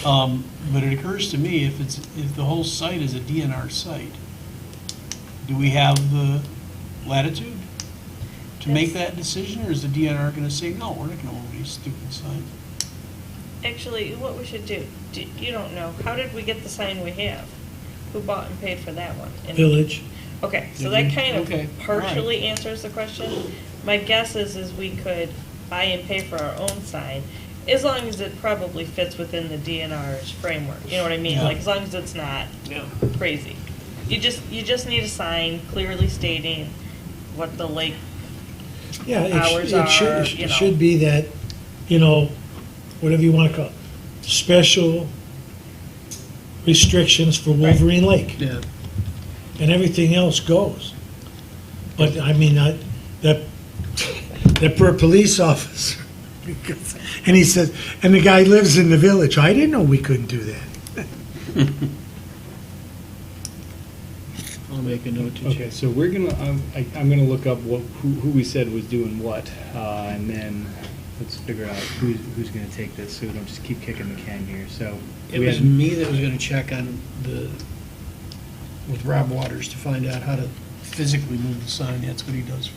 But it occurs to me, if the whole site is a DNR site, do we have the latitude to make that decision, or is the DNR gonna say, no, we're not gonna move these stupid signs? Actually, what we should do, you don't know, how did we get the sign we have? Who bought and paid for that one? Village. Okay, so Did that we? kind Okay, of all right. partially answers the question. My guess is we could buy and pay for our own sign, as long as it probably fits within the DNR's framework, you know what I mean? Yeah. Like, as long as it's not Yeah. crazy. You just need a sign clearly stating what the lake, Yeah, Hours are, you it know. should be that, you know, whatever you want to call it, special restrictions for Wolverine Lake, Yeah. and everything else goes. But, I mean, that per police officer, and he says, and the guy lives in the village, I didn't know we couldn't do that. I'll make a note to Okay, check. so we're gonna, I'm gonna look up who we said was doing what, and then let's figure out who's gonna take this, so we don't just keep kicking the can here, so. It we was had- me that was gonna check on with Rob Waters to find out how to physically move the sign. That's what he does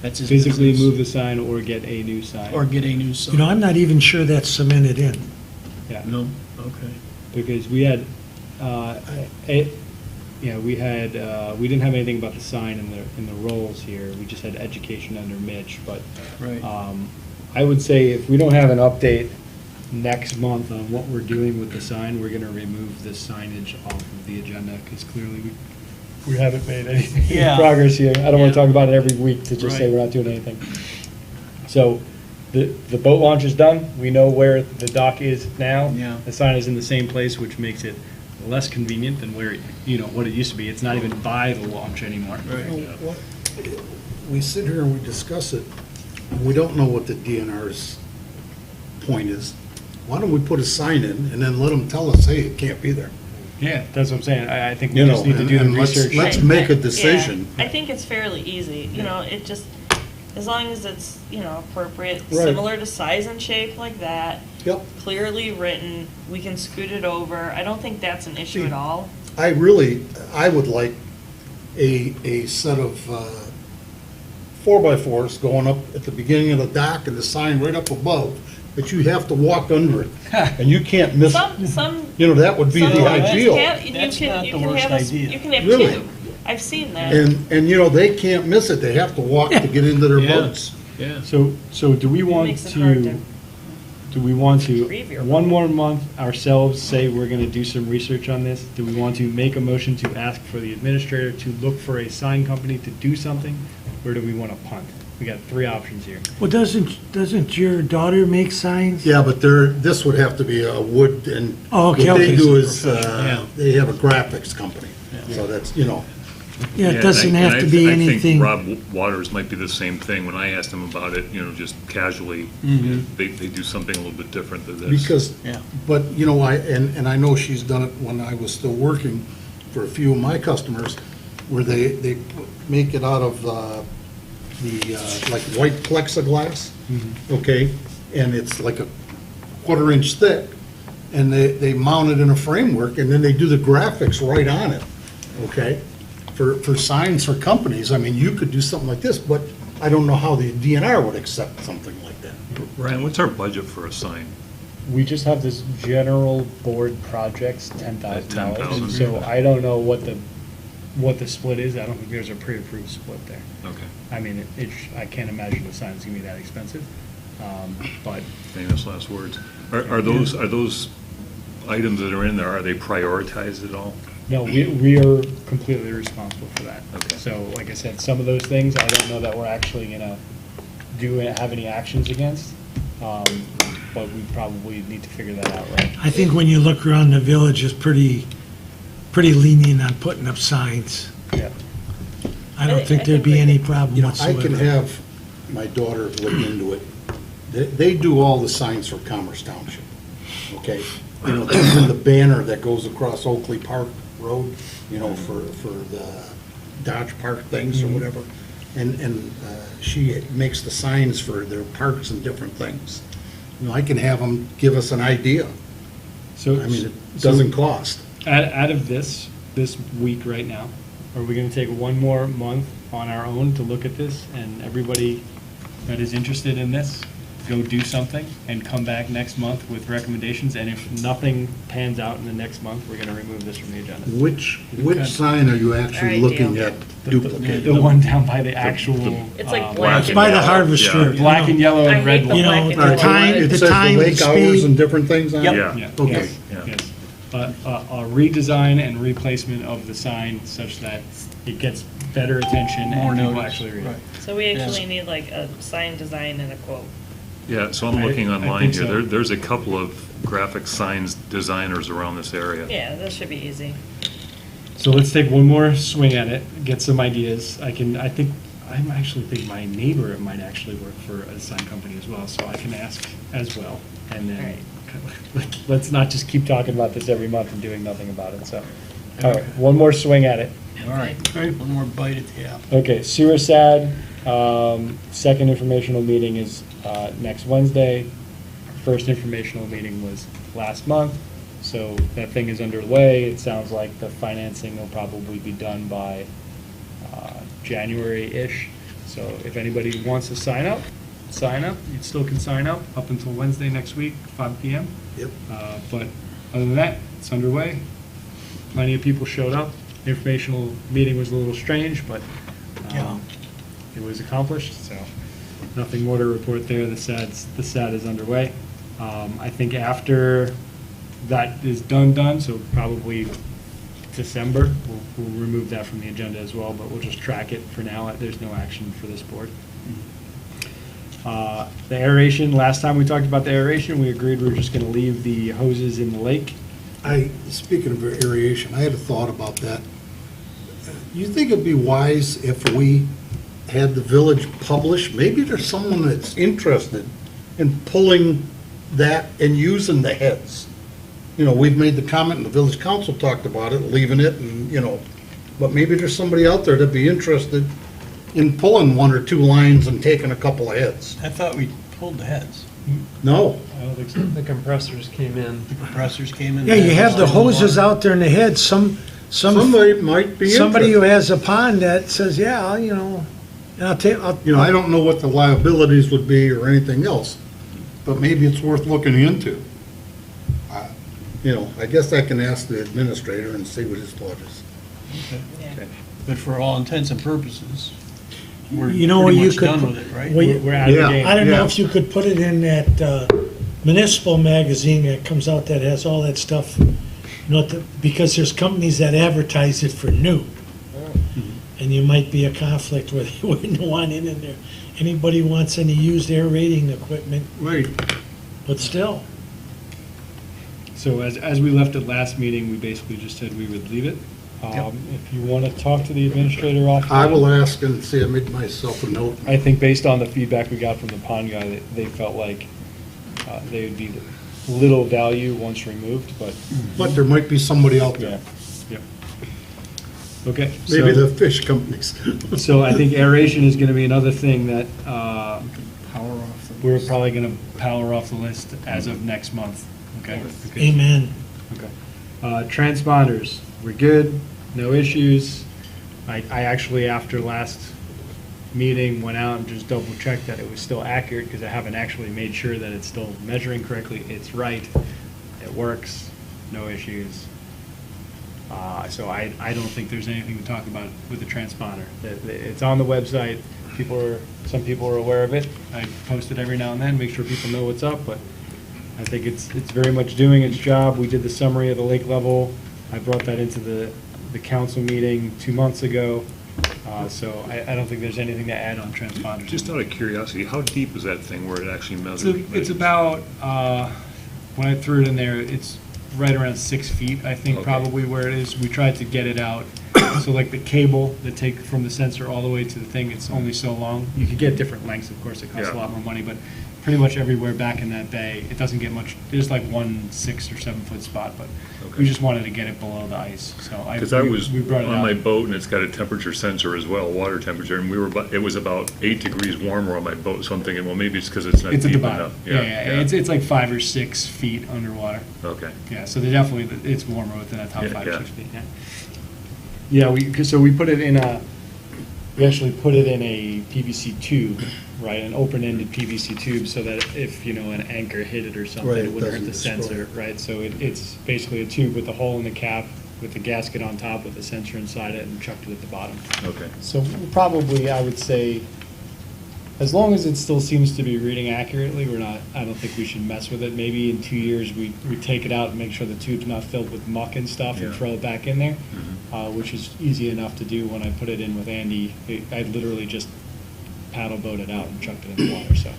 that's his Physically business. move the sign or get a new sign. Or get a new sign. You know, I'm not even sure that's cemented in. Yeah. No, okay. Because we had, we didn't have anything about the sign in the roles here. We just had education under Mitch, but Right. I would say if we don't have an update next month on what we're doing with the sign, we're gonna remove this signage off of the agenda, because clearly we haven't made any Yeah. progress here. I don't wanna Yeah. talk about it every week to just say Right. we're not doing anything. So, the boat launch is done, we know where the dock is now. Yeah. The sign is in the same place, which makes it less convenient than where, what it used to be. It's not even by the launch anymore. We sit here and we discuss it, and we don't know what the DNR's point is. Why don't we put a sign in and then let them tell us, hey, it can't be there? Yeah, that's what I'm saying. I think we You know, just need to do the and let's- research. let's make a decision. Yeah, I think it's fairly easy, it just, as long as it's, appropriate, Right. similar to size and shape like that, Yep. clearly written, we can scoot it over. I don't think that's an issue at all. I would like a set of 4x4s going up at the beginning of the dock and the sign right up above, that you have to walk under it, and you can't miss it. Some. That would be some the lanes ideal. have- That's not you the can worst have a s- idea. You can have Really? two. I've seen that. And they can't miss it, they have to walk to get into their Yeah. boats. Yeah. So do we want makes it hard to Do we want to, Preview. one more month ourselves, say we're gonna do some research on this? Do we want to make a motion to ask for the administrator to look for a sign company to do something? Or do we want to punt? We got three options here. Well, doesn't your daughter make signs? Yeah, but this would have to be a wood and. Oh, okay, What they okay. do is, Yeah. they have a graphics company. So that's, you know, Yeah, it and doesn't I- have and to I be th- I think anything. Rob Waters might be the same thing. When I asked him about it, just casually, they do something a little bit different than this. because, Yeah. but, and I know she's done it when I was still working for a few of my customers, where they make it out of like white plexiglass, okay? And it's like a quarter-inch thick, and they mount it in a framework, and then they do the graphics right on it, okay? For signs for companies, I mean, you could do something like this, but I don't know how the DNR would accept something like that. Ryan, what's our budget for a sign? We just have this general board projects, $10,000. $10,000. So I don't know what the split is. I don't think there's a pre-approved split there. Okay, I mean, I can't imagine the sign's gonna be that expensive. But famous last words. Are those items that are in there, are they prioritized at all? no, we are completely responsible for that. Okay. So like I said, some of those things, I don't know that we're actually gonna have any actions against. But we probably need to figure that out, right? I think when you look around the village, it's pretty lenient on putting up signs. Yeah. I don't think there'd be any problem I whatsoever. can have my daughter look into it. They do all the signs for Commerce Township, okay? Even the banner that goes across Oakley Park Road, for the Dodge Park things or whatever. And she makes the signs for their parks and different things. I can have them give us an idea. So, I mean, it doesn't cost. out of this week right now, are we gonna take one more month on our own to look at this, and everybody that is interested in this, go do something, and come back next month with recommendations, and if nothing pans out in the next month, we're gonna remove this from the agenda? Which sign are you actually Alright, looking deal. at duplicating? The one down by the actual. It's like um, black It's and by the yellow. harvester. Yeah. Black and yellow I and red hate the one. You know, black and the yellow. time- It the says time, lake the hours speed. and different things on it? Yep. Yeah. Okay. Yes, Yeah. yes. A redesign and replacement of the sign such that it gets better attention More and people notice. actually read it. Right. So we actually need like a sign design and a quote. Yeah, so I'm I- looking I online think here. so. There's a couple of graphic signs designers around this area. Yeah, that should be easy. So let's take one more swing at it, get some ideas. I actually think my neighbor might actually work for a sign company as well, so I can ask as well. And then, let's not just keep talking about this every month and doing nothing about it, so. All right, one more swing at it. All right, one more bite at the apple. Okay, sewer SAD, second informational meeting is next Wednesday. First informational meeting was last month, so that thing is underway. It sounds like the financing will probably be done by January-ish. So if anybody wants to sign up. You still can sign up until Wednesday next week, 5 PM. Yep. But other than that, it's underway. Plenty of people showed up. Informational meeting was a little strange, but Yeah. it was accomplished, so nothing more to report there. The SAD is underway. I think after that is done, so probably December, we'll remove that from the agenda as well, but we'll just track it for now. There's no action for this board. The aeration, last time we talked about the aeration, we agreed we were just going to leave the hoses in the lake. Speaking of aeration, I had a thought about that. You think it'd be wise if we had the village publish, maybe there's someone that's interested in pulling that and using the heads? We've made the comment, and the village council talked about it, leaving it, and, but maybe there's somebody out there that'd be interested in pulling one or two lines and taking a couple of heads. I thought we pulled the heads. No, I don't think so. The compressors came in. The compressors came in. Yeah, you have the hoses out there in the head, somebody might be somebody who interested. has a pond that says, yeah, and I'll take, I don't know what the liabilities would be or anything else, but maybe it's worth looking into. I guess I can ask the administrator and see what his thought is. Yeah. But for all intents and purposes, we're You know, pretty you much could done put- with it, right? well, We're out of the Yeah. game. I don't know Yeah. if you could put it in that municipal magazine that comes out that has all that stuff, because there's companies that advertise it for new. And you might be a conflict where you wouldn't want in there. Anybody wants any used aerating equipment, Right. but still. So as we left at last meeting, we basically just said we would leave it. If you want to talk to the administrator offline. I will ask and see, I made myself a note. I think based on the feedback we got from the pond guy, they felt like they would be little value once removed, but, But there might be somebody out yeah, there, yep. Okay. maybe so- the fish companies. So I think aeration is going to be another thing that Power off. we're probably going to power off the list as of next month, okay? Because- Amen. Okay. Transponders, we're good, no issues. I actually, after last meeting, went out and just double checked that it was still accurate, because I haven't actually made sure that it's still measuring correctly. It's right, it works, no issues. So I don't think there's anything to talk about with the transponder. It's on the website, some people are aware of it. I post it every now and then, make sure people know what's up, but I think it's very much doing its job. We did the summary of the lake level. I brought that into the council meeting 2 months ago. So I don't think there's anything to add on transponders. Just out of curiosity, how deep is that thing where it actually measures? It's about, when I threw it in there, it's right around 6 feet, I think, Okay. probably where it is. We tried to get it out. So like the cable that take from the sensor all the way to the thing, it's only so long. You could get different lengths, of course, it costs a Yeah. lot more money, but pretty much everywhere back in that bay, it doesn't get much, there's like 1 6 or 7 foot spot, but we Okay. just wanted to get it below the ice, so Because I was we brought it on my out. boat, and it's got a temperature sensor as well, water temperature, and it was about 8 degrees warmer on my boat, so I'm thinking, well, maybe it's because it's not It's at deep the bottom. enough. Yeah, it's like 5 or 6 feet underwater. Okay. Yeah, so they definitely, it's warmer within that top Yeah, 5 or yeah. 6 feet, yeah. Yeah, so we put it in we actually put it in a PVC tube, right, an open-ended PVC tube, so that if, an anchor hit it or something, Right, it it wouldn't hurt the doesn't destroy sensor, right? So it's basically a tube with a hole in the cap, with the gasket on top, with a sensor inside it, and chucked it at the bottom. Okay. So probably, I would say, as long as it still seems to be reading accurately, I don't think we should mess with it. Maybe in 2 years, we take it out and make sure the tube's not filled with muck and stuff and Yeah. throw it back in there, Mhm. which is easy enough to do when I put it in with Andy. I literally just paddle boat it out and chucked it in the water, so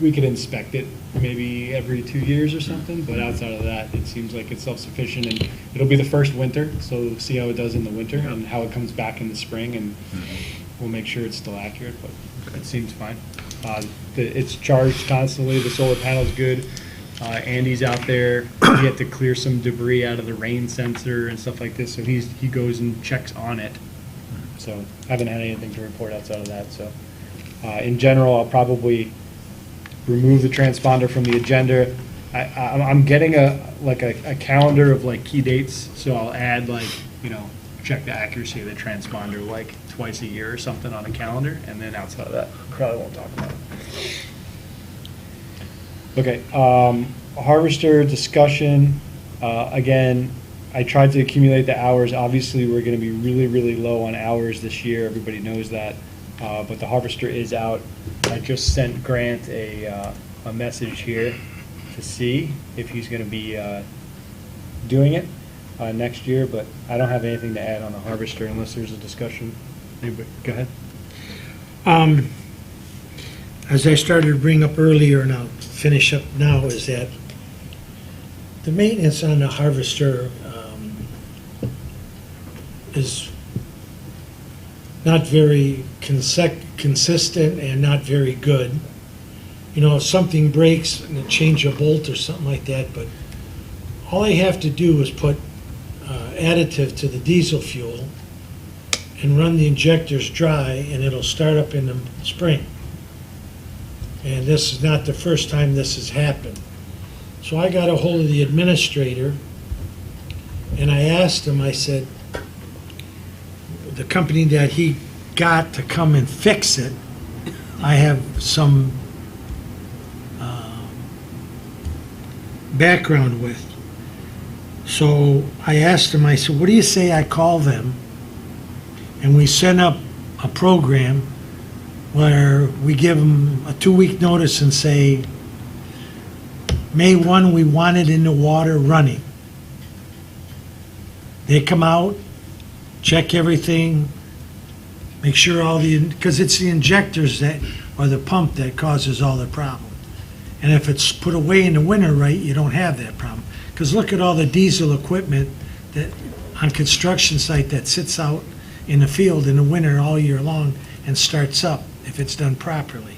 we could inspect it maybe every 2 years or something, but outside of that, it seems like it's self-sufficient, and it'll be the first winter, so we'll see how it does in the winter and how it comes back in the spring, and we'll make sure it's still accurate, but it seems fine. It's charged constantly, the solar panel's good. Andy's out there, he had to clear some debris out of the rain sensor and stuff like this, so he goes and checks on it. So haven't had anything to report outside of that, so. In general, I'll probably remove the transponder from the agenda. I'm getting a calendar of like key dates, so I'll add check the accuracy of the transponder like twice a year or something on a calendar, and then outside of that, probably won't talk about it. Okay, harvester discussion. Again, I tried to accumulate the hours. Obviously, we're going to be really, really low on hours this year. Everybody knows that. But the harvester is out. I just sent Grant a message here to see if he's going to be doing it next year, but I don't have anything to add on the harvester unless there's a discussion. Anybody, go ahead. As I started to bring up earlier, and I'll finish up now, is that the maintenance on the harvester is not very consistent and not very good. If something breaks and change a bolt or something like that, but all I have to do is put additive to the diesel fuel and run the injectors dry, and it'll start up in the spring. And this is not the first time this has happened. So I got a hold of the administrator, and I asked him, I said, the company that he got to come and fix it, I have some background with. So I asked him, I said, what do you say I call them? And we set up a program where we give them a 2-week notice and say, May 1, we want it in the water running. They come out, check everything, make sure all the, because it's the injectors that, or the pump that causes all the problem. And if it's put away in the winter right, you don't have that problem. Because look at all the diesel equipment that, on construction site that sits out in the field in the winter all year long and starts up if it's done properly.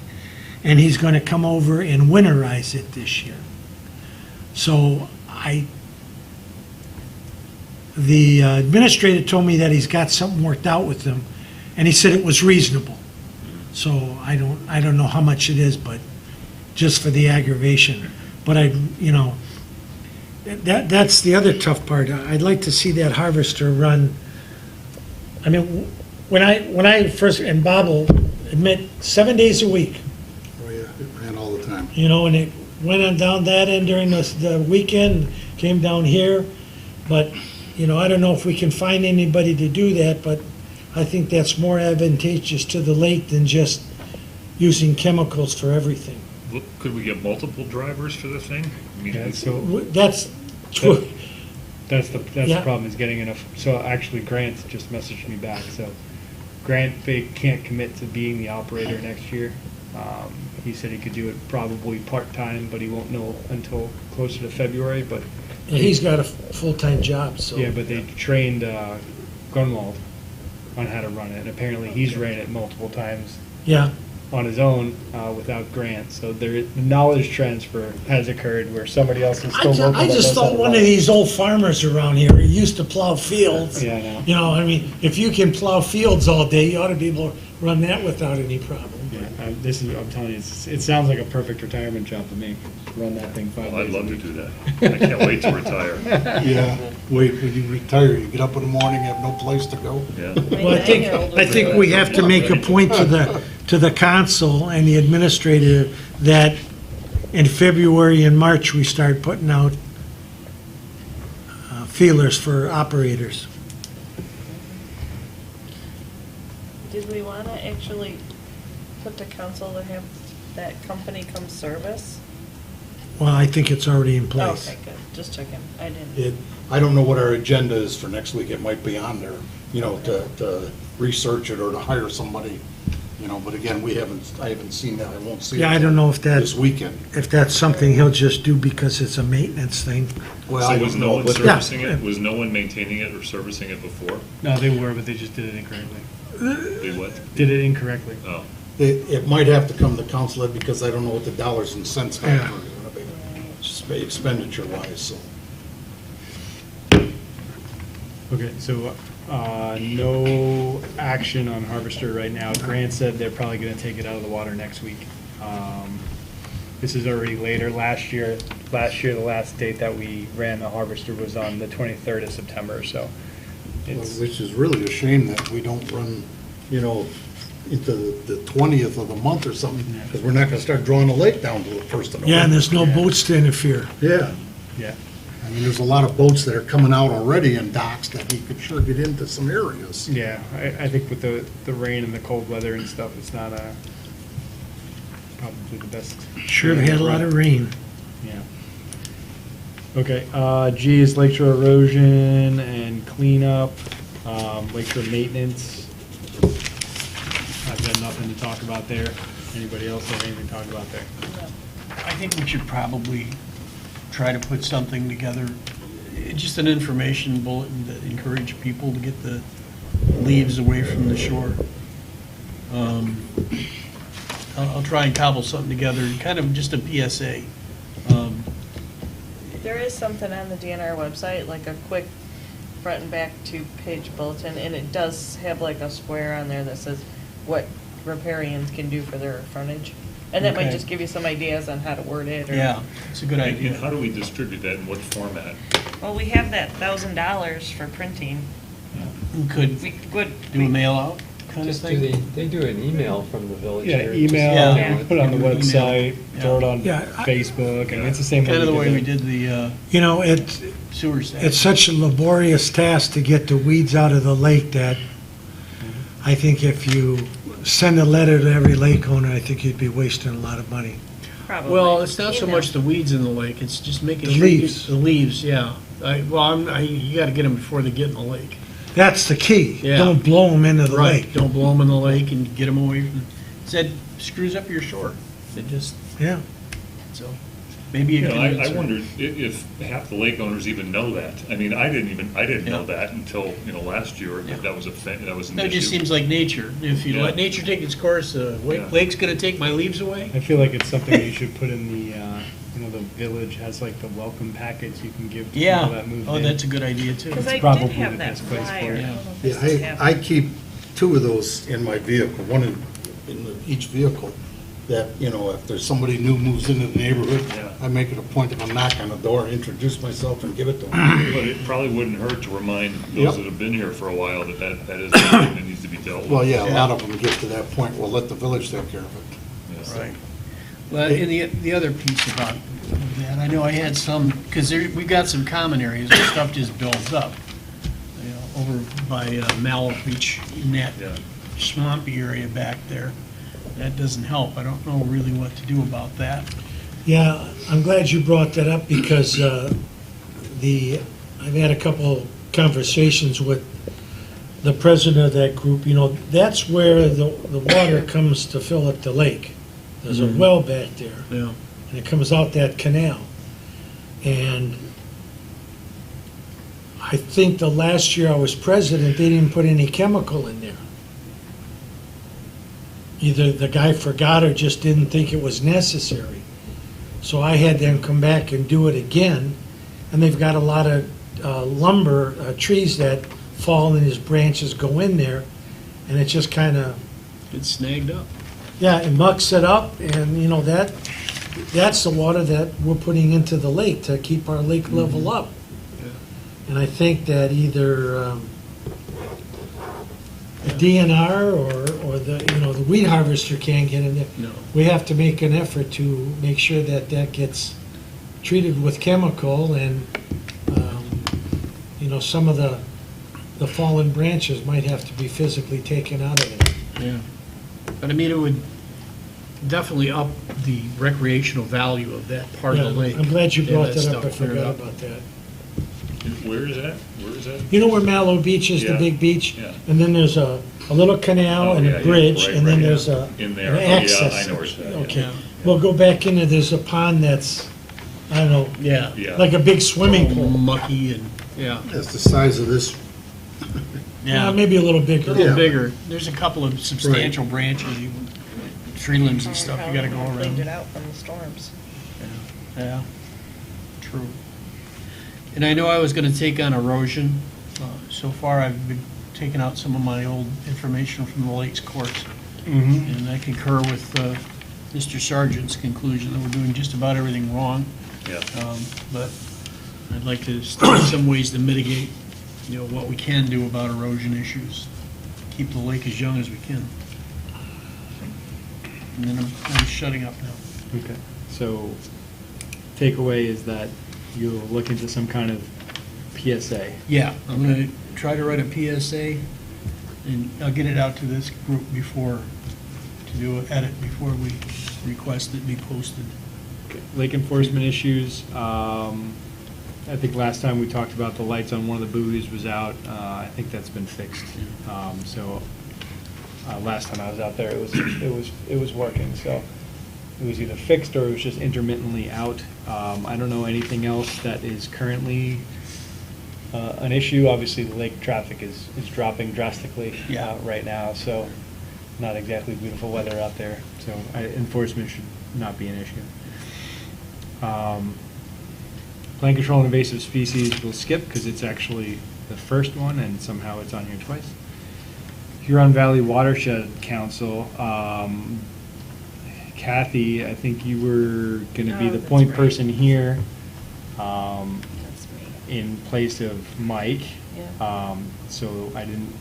And he's going to come over and winterize it this year. So the administrator told me that he's got something worked out with them, and he said it was reasonable. So I don't know how much it is, but just for the aggravation. But that's the other tough part. I'd like to see that harvester run. I mean, when I first, and Bob will admit, 7 days a week, Oh, yeah, it ran all the time. and it went on down that end during the weekend, came down here. But, I don't know if we can find anybody to do that, but I think that's more advantageous to the lake than just using chemicals for everything. Could we get multiple drivers for the thing? I mean, Yeah, so That's, that's the Yeah. problem, is getting enough. So actually, Grant just messaged me back. So Grant, they can't commit to being the operator next year. He said he could do it probably part-time, but he won't know until closer to February. But he's got a full-time job, so. yeah, but they trained Grunwald on how to run it, and apparently he's ran it multiple times Yeah, on his own without Grant. So the knowledge transfer has occurred where somebody else is still local. I that just knows how thought to one run of it. these old farmers around here, he used to plow fields. Yeah, I know. I mean, if you can plow fields all day, you ought to be able to run that without any problem. Yeah, I'm telling you, it sounds like a perfect retirement job for me. Run that thing 5 days. I'd a love to week. do that. I can't wait to retire. Yeah, wait, when you retire, you get up in the morning, have no place to go. Yeah. Well, I think we have to make a point to the council and the administrator that in February and March, we start putting out feelers for operators. Did we want to actually put the council to have that company come service? Well, I think it's already in place. Okay, good, just checking, I didn't. I don't know what our agenda is for next week. It might be on there, to research it or to hire somebody, but again, I haven't seen that. I won't see it. Yeah, I don't know if This weekend. that's something he'll just do because it's a maintenance thing. Well, I So was don't no know, one but- servicing it? Was no one maintaining it or servicing it before? No, they were, but they just did it incorrectly. They what? Did it incorrectly. Oh. It might have to come to council, Ed, because I don't know what the dollars and cents factor Yeah. is gonna be, expenditure wise, so. Okay, so no action on Harvester right now. Grant said they're probably going to take it out of the water next week. This is already later. Last year, the last date that we ran the Harvester was on the 23rd of September, so it's, Which is really a shame that we don't run, into the 20th of the month or something, because we're not gonna start drawing the lake down to the first of November. Yeah, and there's no boats to interfere. Yeah, yeah. I mean, there's a lot of boats that are coming out already in docks that we could sure get into some areas. Yeah, I think with the rain and the cold weather and stuff, it's not probably the best. Sure, we had a lot of rain. Yeah. Okay, G is Lakeshore erosion and cleanup, Lakeshore maintenance. I've got nothing to talk about there. Anybody else have anything to talk about there? I think we should probably try to put something together, just an information bulletin that encourage people to get the leaves away from the shore. I'll try and cobble something together, kind of just a PSA. There is something on the DNR website, like a quick front and back 2-page bulletin, and it does have like a square on there that says what riparians can do for their frontage. And that might Okay. just give you some ideas on how to word it. Or, Yeah, it's a good And idea. how do we distribute that, in what format? Well, we have that $1,000 for printing. We could We would. do a mail out kind of Just do thing. they do an email from the village Yeah, here. email, Yeah. put it on the Email. website, throw it on Yeah, Facebook, and it's the same Kind of the way we it. did the sewer It's stand. such a laborious task to get the weeds out of the lake that I think if you send a letter to every lake owner, I think you'd be wasting a lot of money. Probably. Well, it's not You so know. much the weeds in the lake, it's just making The sure. you leaves. get The leaves, yeah. You gotta get them before they get in the lake. That's the key. Yeah. Don't blow them into the Right, lake. don't blow them in the lake and get them away from, that screws up your shore. It just, Yeah. so, maybe You you know, can. I wondered if half the lake owners even know that. I mean, I didn't know Yeah. that until, last year, Yeah. that was an That just issue. seems like nature. If you Yeah. let nature take its course, the Yeah. lake's gonna take my leaves away. I feel like it's something you should put in the, the village has like the welcome packets you can give to Yeah, people that move in. oh, that's a good idea too. Because I did probably have the that best place for flyer. it. I don't know if Yeah, this is I happening. keep 2 of those in my vehicle, one in each vehicle, that, if there's somebody new moves into the neighborhood, Yeah. I make it a point to knock on the door, introduce myself, and give it to them. But it probably wouldn't hurt to remind Yep. those that have been here for a while that is something that needs to be dealt with. Well, yeah, a lot of them get to that point, well, let the village take care of it. Yes. Right. Well, and the other piece about that, I know I had some, because we've got some common areas where stuff just builds up. Over by Mallow Beach, in that Yeah. swampy area back there. That doesn't help. I don't know really what to do about that. Yeah, I'm glad you brought that up because I've had a couple conversations with the president of that group. That's where the water comes to fill up the lake. There's a well back there, Yeah. and it comes out that canal. And I think the last year I was president, they didn't put any chemical in there. Either the guy forgot or just didn't think it was necessary. So I had them come back and do it again, and they've got a lot of lumber, trees that fall and his branches go in there, and it just kind of, It's snagged up. yeah, it mucks it up, and that's the water that we're putting into the lake to keep our lake level up. Yeah. And I think that either the DNR or the weed harvester can't get in there. No. We have to make an effort to make sure that gets treated with chemical and, some of the fallen branches might have to be physically taken out of it. Yeah. But I mean, it would definitely up the recreational value of that part of the Yeah, lake. I'm glad you Yeah, brought that up, stuff I cleared forgot up. about that. Where is that? Where is that? You know where Mallow Beach is, the Yeah, big beach? yeah. And then there's a little canal Oh, and yeah, a yeah, bridge, right, and then right, there's yeah. a In there. an Oh, yeah, access. I know where it's at, yeah. Okay, Yeah. we'll go back into, there's a pond that's, I don't know, Yeah. Yeah. like a big swimming All pool. mucky and, yeah. That's the size of this. Maybe a little A bigger. little Yeah. bigger. There's a couple of substantial branches, tree limbs and stuff you gotta go Cleaned it around. out from the storms. Yeah, true. And I know I was gonna take on erosion. So far, I've been taking out some of my old information from the Lakes courts. And I concur with Mr. Sargent's conclusion that we're doing just about everything wrong. Yeah. But I'd like to study some ways to mitigate, what we can do about erosion issues. Keep the lake as young as we can. And then I'm shutting up now. Okay, so takeaway is that you'll look into some kind of PSA. Yeah, I'm gonna try to write a PSA, and I'll get it out to this group to do an edit before we request it be posted. Lake enforcement issues, I think last time we talked about the lights on one of the buoys was out. I think that's been fixed. So last time I was out there, it was working. So it was either fixed or it was just intermittently out. I don't know anything else that is currently an issue. Obviously, the lake traffic is dropping drastically right now. So not exactly beautiful weather out there. So enforcement should not be an issue. Plant control and invasive species we'll skip because it's actually the first one and somehow it's on here twice. Huron Valley Watershed Council, Kathy, I think you were going to be Oh, the that's point right. person here That's me. in place of Mike. Yeah. So I didn't,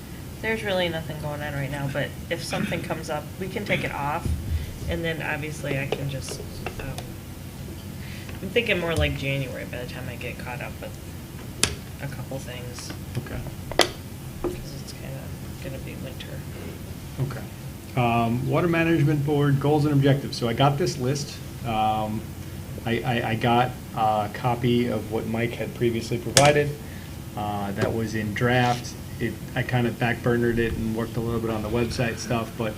There's really nothing going on right now, but if something comes up, we can take it off, and then obviously I can just, I'm thinking more like January by the time I get caught up with a couple things, okay. because it's kind of gonna be winter. Okay. Water Management Board, goals and objectives. So I got this list I got a copy of what Mike had previously provided. That was in draft. I kind of backburnered it and worked a little bit on the website stuff, but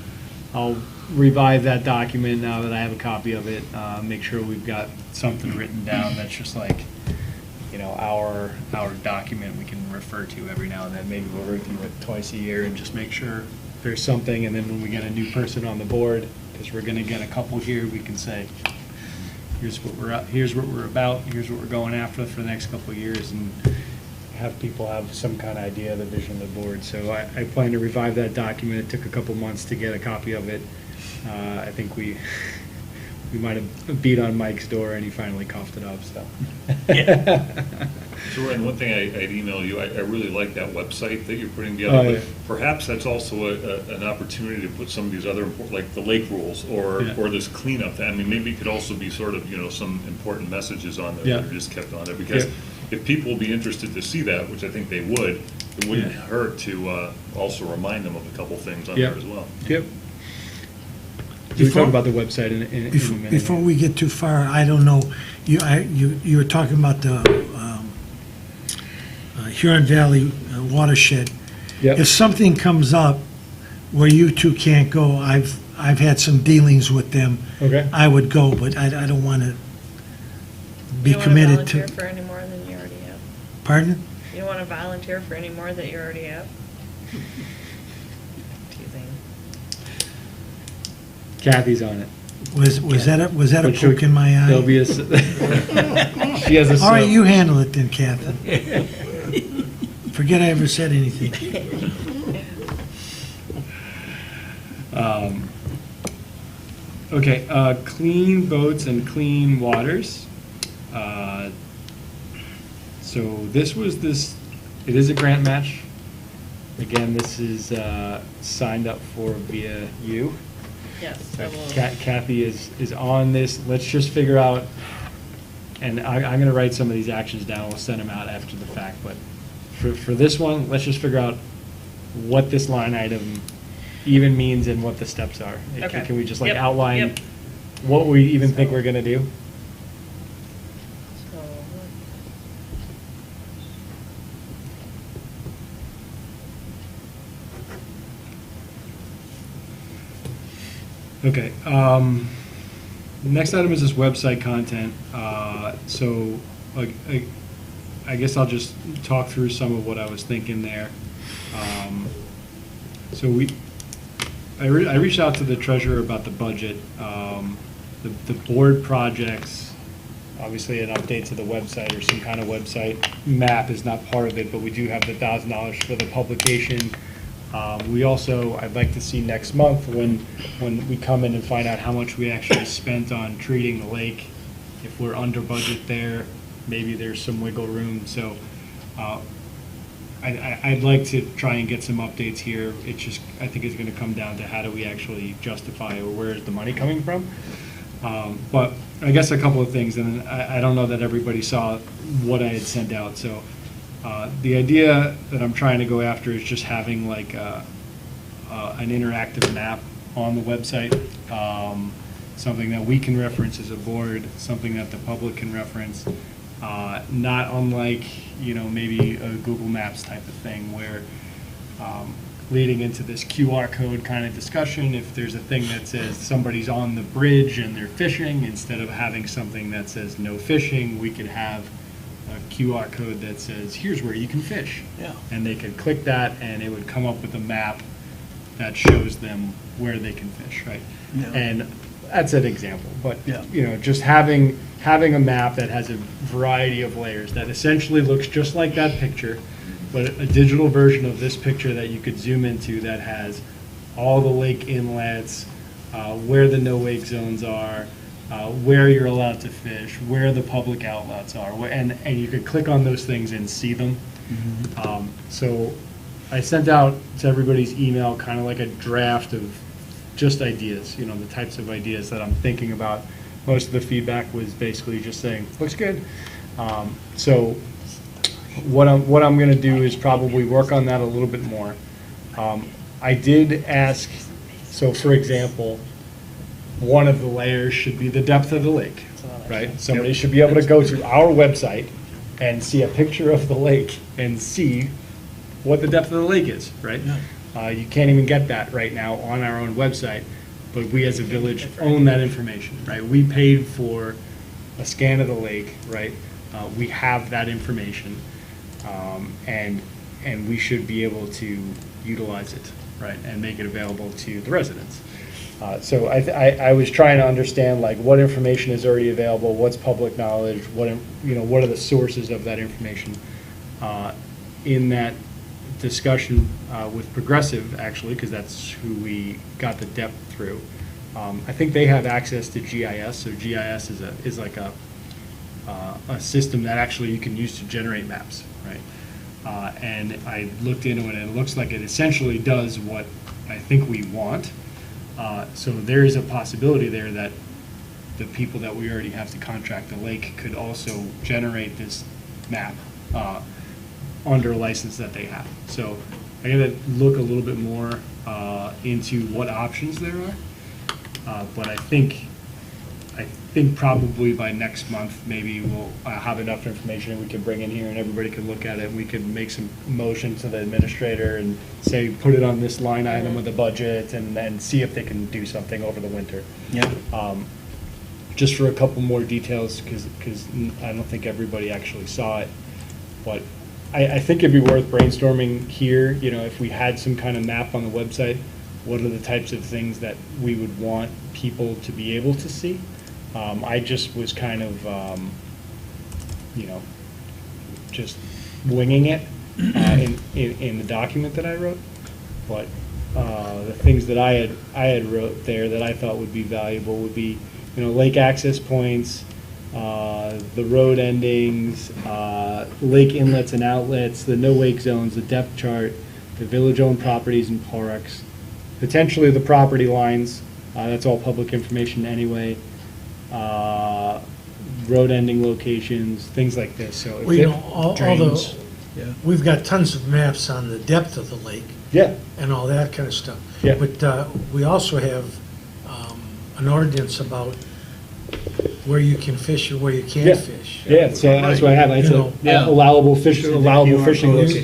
I'll revive that document now that I have a copy of it. Make sure we've got something written down that's just like, our document we can refer to every now and then. Maybe we'll review it twice a year and just make sure there's something, and then when we get a new person on the board, because we're going to get a couple here, we can say, here's what we're about, here's what we're going after for the next couple of years, and have people have some kind of idea of the vision of the board. So I plan to revive that document. It took a couple months to get a copy of it. I think we might have beat on Mike's door and he finally coughed it up, so. So, Ryan, one thing I'd email you, I really like that website that you're putting together. Oh, but yeah. Perhaps that's also an opportunity to put some of these other, like the lake rules or this cleanup. I mean, maybe it could also be sort of, some important messages on there Yeah. that are just kept on there. Because Yeah. if people will be interested to see that, which I think they would, it wouldn't Yeah. hurt to also remind them of a couple things on Yeah. there as well. Yep. We Before- talk about the website in a minute. Before we get too far, I don't know, you were talking about the Huron Valley watershed. Yep. If something comes up where you two can't go, I've had some dealings with them. Okay. I would go, but I don't want to be You don't wanna committed volunteer to. for any more than you already have? Pardon? You don't want to volunteer for any more that you already have? Teasing. Kathy's on it. Was that a But she'll- poke in my eye? There'll be a, she has a. All right, you handle it then, Kathy. Forget I ever said anything. Okay, clean boats and clean waters. So this it is a grant match. Again, this is signed up for via you. Yes, I will. Kathy is on this. Let's just figure out, and I'm going to write some of these actions down. We'll send them out after the fact. But for this one, let's just figure out what this line item even means and what the steps are. Okay. Can we just Yep, outline yep. what we even think we're going to do? So, Okay. Next item is this website content. So I guess I'll just talk through some of what I was thinking there. So I reached out to the treasurer about the budget. The board projects, obviously an update to the website or some kind of website map is not part of it, but we do have the $1,000 for the publication. We also, I'd like to see next month when we come in and find out how much we actually spent on treating the lake. If we're under budget there, maybe there's some wiggle room. So I'd like to try and get some updates here. It just, I think it's going to come down to how do we actually justify or where is the money coming from. But I guess a couple of things, and I don't know that everybody saw what I had sent out. So the idea that I'm trying to go after is just having like an interactive map on the website, something that we can reference as a board, something that the public can reference, not unlike, maybe a Google Maps type of thing where leading into this QR code kind of discussion, if there's a thing that says somebody's on the bridge and they're fishing, instead of having something that says no fishing, we could have a QR code that says, here's where you can fish. Yeah. And they could click that and it would come up with a map that shows them where they can fish, right? Yeah. And that's an example, but, Yeah. just having a map that has a variety of layers that essentially looks just like that picture, but a digital version of this picture that you could zoom into that has all the lake inlets, where the no-wake zones are, where you're allowed to fish, where the public outlets are, and you could click on those things and see them. So I sent out to everybody's email kind of like a draft of just ideas, the types of ideas that I'm thinking about. Most of the feedback was basically just saying, looks good. So what I'm going to do is probably work on that a little bit more. I did ask, so for example, one of the layers should be the depth of the lake, right? Somebody should be able to go to our website and see a picture of the lake and see what the depth of the lake is, right? You can't even get that right now on our own website, but we as a village own that information, right? We paid for a scan of the lake, right? We have that information, and we should be able to utilize it, right? And make it available to the residents. So I was trying to understand, like, what information is already available, what's public knowledge, what are the sources of that information. In that discussion with Progressive, actually, because that's who we got the depth through, I think they have access to GIS. So GIS is like a system that actually you can use to generate maps, right? And I looked into it, and it looks like it essentially does what I think we want. So there is a possibility there that the people that we already have to contract the lake could also generate this map under a license that they have. So I got to look a little bit more into what options there are. But I think probably by next month, maybe we'll have enough information and we can bring in here and everybody can look at it, and we can make some motion to the administrator and say, put it on this line item of the budget, and see if they can do something over the winter. Yeah. Just for a couple more details, because I don't think everybody actually saw it, but I think it'd be worth brainstorming here, if we had some kind of map on the website, what are the types of things that we would want people to be able to see? I just was kind of, just winging it in the document that I wrote. But the things that I had wrote there that I thought would be valuable would be, lake access points, the road endings, lake inlets and outlets, the no-wake zones, the depth chart, the village-owned properties and parks, potentially the property lines. That's all public information anyway. Road ending locations, things like this. So if Well, it all drains- we've got tons of maps on the depth of the lake Yeah, and all that kind of stuff. Yeah. But we also have an ordinance about where you can fish or where you yeah, can't fish. yeah. So that's what I have. I You said know, yeah. allowable fishing locations.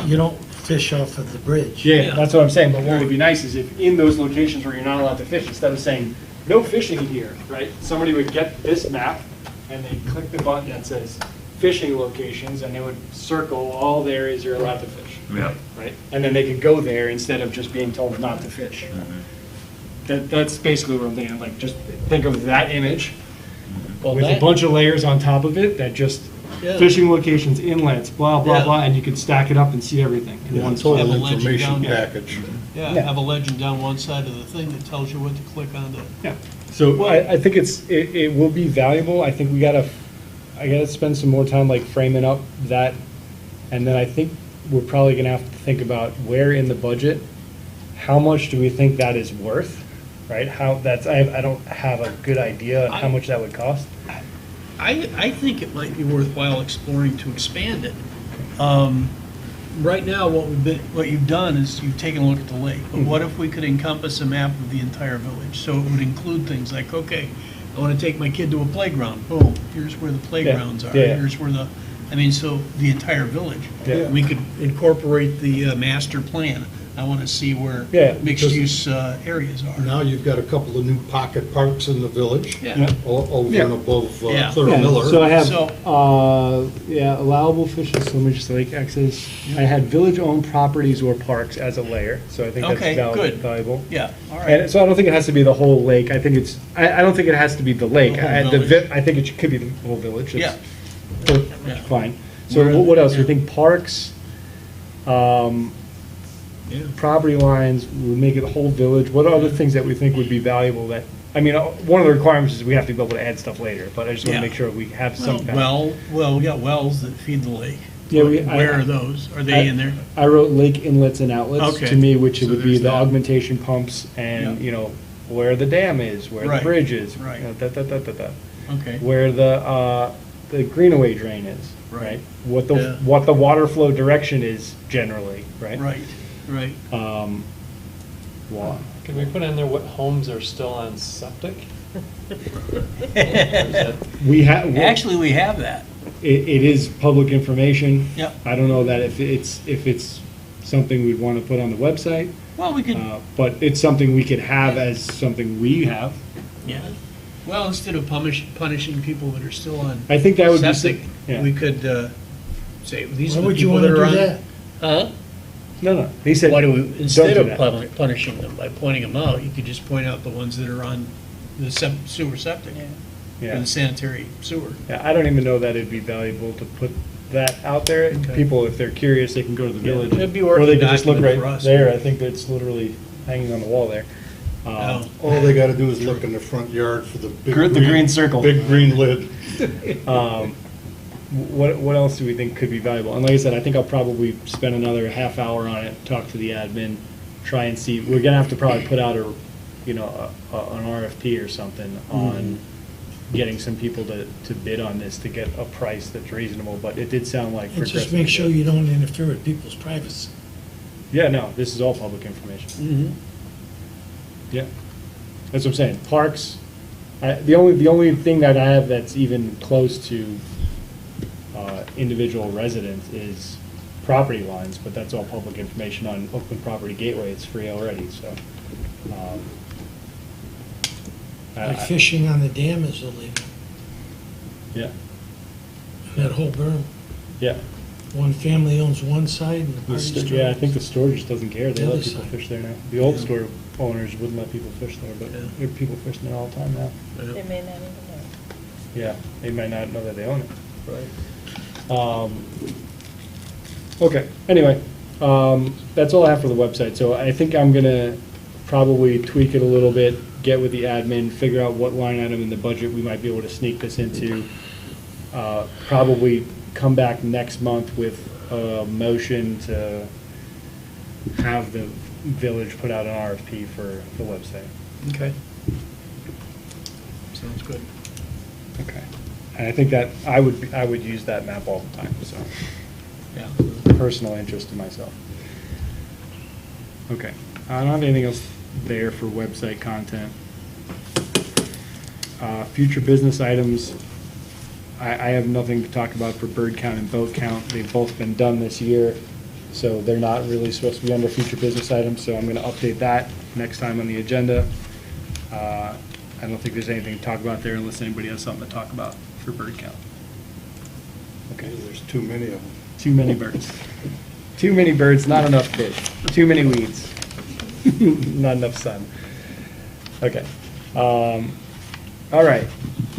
You don't fish off of the bridge. Yeah, that's what I'm saying, but what would be nice is if in those locations where you're not allowed to fish, instead of saying, no fishing here, right? Somebody would get this map, and they'd click the button that says fishing locations, and they would circle all the areas you're allowed to fish. Yeah. Right? And then they could go there instead of just being told not to fish. That's basically what I'm thinking, like, just think of that image Well, with a that- bunch of layers on top of it that just Yeah. fishing locations, inlets, blah, blah, Yeah. blah, and you can stack it up and see everything in one Have a spot. legend Information down- package. Yeah, Yeah. have a legend down one side of the thing that tells you what to click on to. Yeah, so I think it will be valuable. I think I gotta spend some more time like framing up that, and then I think we're probably gonna have to think about where in the budget, how much do we think that is worth, right? I don't have a good idea on how much that would cost. I think it might be worthwhile exploring to expand it. Right now, what you've done is you've taken a look at the lake, but what if we could encompass a map of the entire village? So it would include things like, okay, I want to take my kid to a playground, boom, here's where the playgrounds are, Yeah. here's where so the entire village. Yeah. We could incorporate the master plan. I want to see where Yeah, mixed-use areas are. Now you've got a couple of new pocket parks in the village, Yeah. over Yeah. and above Yeah. Clear Yeah, Miller. so I have, So- allowable fishing, so let me just lake access. I had village-owned properties or parks as a layer, so I think Okay, that's good. valuable. Yeah, all And right. so I don't think it has to be the whole lake. I think I don't think it has to be the lake. The whole I village. I think it could be the whole village. Yeah. That's Yeah. fine. So Where- what else? We yeah. think parks, property lines, we'll make it the whole village. What are other things that we think would be valuable that, one of the requirements is we have to be able to add stuff later, but I just want Yeah. to make sure we have some kind of. Well, we got wells that feed the lake. Yeah, Where are those? Are they in there? I wrote lake inlets and outlets, Okay. to me, which So would be there's the that. augmentation pumps and, Yeah. where the dam is, where the Right, bridge is. right. Da. Okay. Where the greenaway drain is, Right. right? Yeah. What the water flow direction is generally, right? Right. Wa- Can we put in there what homes are still on septic? Or is that- We have. Actually, we have that. It is public information. Yep. I don't know that if it's something we'd want to put on the website, Well, we could, but it's something we could have as something we have. yeah. Well, instead of punishing people that are still on I think that would be. septic, Yeah. we could say, these Why are the would you people want that to are do on. that? Huh? No, he said. Why do we, don't instead do of that. punishing them by pointing them out, you could just point out the ones that are on the sewer septic, or Yeah. the sanitary sewer. Yeah, I don't even know that it'd be valuable to put that out there. Okay. People, if they're curious, they can go to the Yeah, village. it'd be Or they working can just look document right for us. there. I think that's literally hanging on the wall there. Oh. All they gotta do is look in the front yard for the big The green circle. Big green lid. What else do we think could be valuable? And like I said, I think I'll probably spend another half hour on it, talk to the admin, try and see. We're gonna have to probably put out an RFP or something on getting some people to bid on this to get a price that's reasonable, but it did sound like. And just make sure you don't interfere with people's privacy. Yeah, no, this is all public information. Mm-hmm. Yeah, that's what I'm saying. Parks, the only thing that I have that's even close to individual residents is property lines, but that's all public information on Oakland Property Gateway. It's free already, so. Like fishing on the dam is illegal, Yeah, that whole berm. yeah. One family owns one side and the parties. Yeah, I think the store just doesn't care. They The let other people side. fish there now. The old Yeah. store owners wouldn't let people fish there, but Yeah. there are people fishing there all the time now. They may not even know. Yeah, they might not know that they own it. Right. Okay, anyway, that's all I have for the website. So I think I'm gonna probably tweak it a little bit, get with the admin, figure out what line item in the budget we might be able to sneak this into. Probably come back next month with a motion to have the village put out an RFP for the website. Okay. Sounds good. Okay. And I think that I would use that map all the time, so. Yeah. Personal interest to myself. Okay, I don't have anything else there for website content. Future business items, I have nothing to talk about for bird count and boat count. They've both been done this year, so they're not really supposed to be under future business items, so I'm gonna update that next time on the agenda. I don't think there's anything to talk about there unless anybody has something to talk about for bird count. Okay. There's too many of them. Too many birds. Too many birds, not enough fish. Too many weeds. Not enough sun. Okay. All right.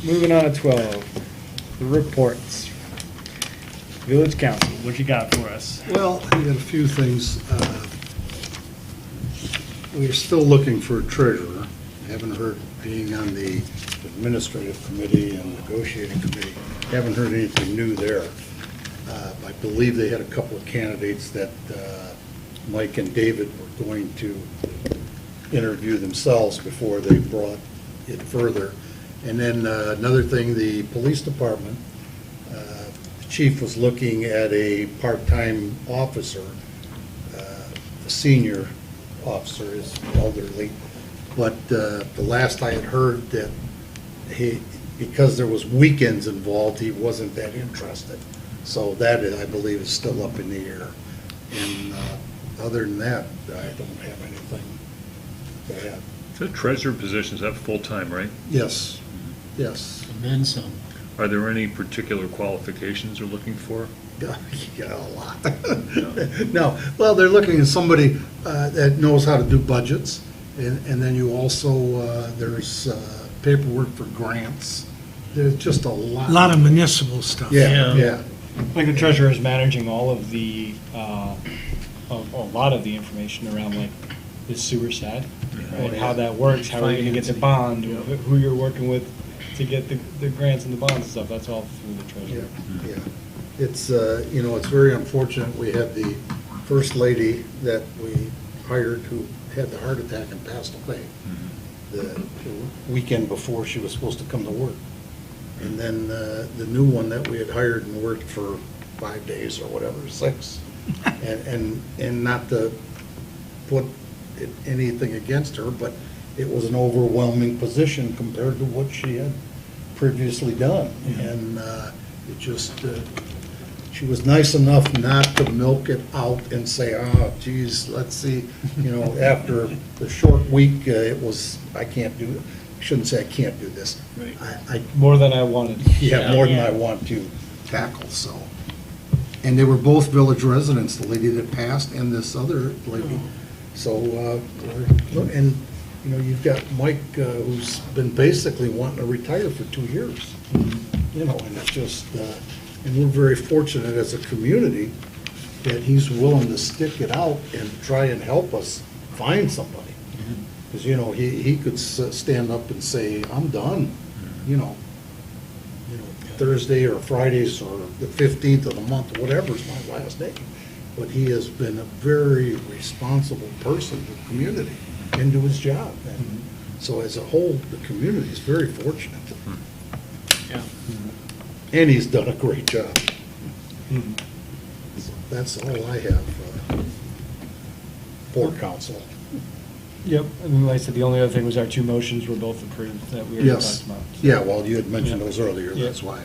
Moving on to 12. The reports. Village Council, what you got for us? Well, we got a few things. We're still looking for a treasurer. Haven't heard, being on the administrative committee and negotiating committee, haven't heard anything new there. I believe they had a couple of candidates that Mike and David were going to interview themselves before they brought it further. And then another thing, the police department, the chief was looking at a part-time officer. The senior officer is elderly, but the last I had heard that because there was weekends involved, he wasn't that interested. So that, I believe, is still up in the air. And other than that, I don't have anything to add. The treasurer position, is that full-time, right? Yes, yes. And then some. Are there any particular qualifications they're looking for? Yeah, a lot. No, well, they're looking at somebody that knows how to do budgets, and then you also, there's paperwork for grants. There's just a lot. A lot of municipal stuff. Yeah, yeah. Like the treasurer is managing all of the, a lot of the information around like the sewer side, and how that works, how are you gonna get the bond, who you're working with to get the grants and the bonds and stuff, that's all through the treasurer. Yeah. It's, it's very unfortunate. We had the first lady that we hired who had the heart attack and passed away the weekend before she was supposed to come to work. And then the new one that we had hired and worked for 5 days or whatever, 6. And not to put anything against her, but it was an overwhelming position compared to what she had previously done. And it just, she was nice enough not to milk it out and say, oh, geez, let's see, after the short week, it was, I can't do it. I shouldn't say I can't do this. Right. I More than I wanted. yeah, more than I want to tackle, so. And they were both village residents, the lady that passed and this other lady. So, and, you've got Mike, who's been basically wanting to retire for 2 years. And it's just, and we're very fortunate as a community that he's willing to stick it out and try and help us find somebody. Because, he could stand up and say, I'm done, Thursday or Fridays or the 15th of the month, whatever's my last day. But he has been a very responsible person to the community and to his job. And so as a whole, the community is very fortunate. Yeah. And he's done a great job. So that's all I have for council. Yep, and like I said, the only other thing was our 2 motions were both approved that we already Yes. talked about. Yeah, well, you had mentioned Yeah. those earlier, Yeah. that's why.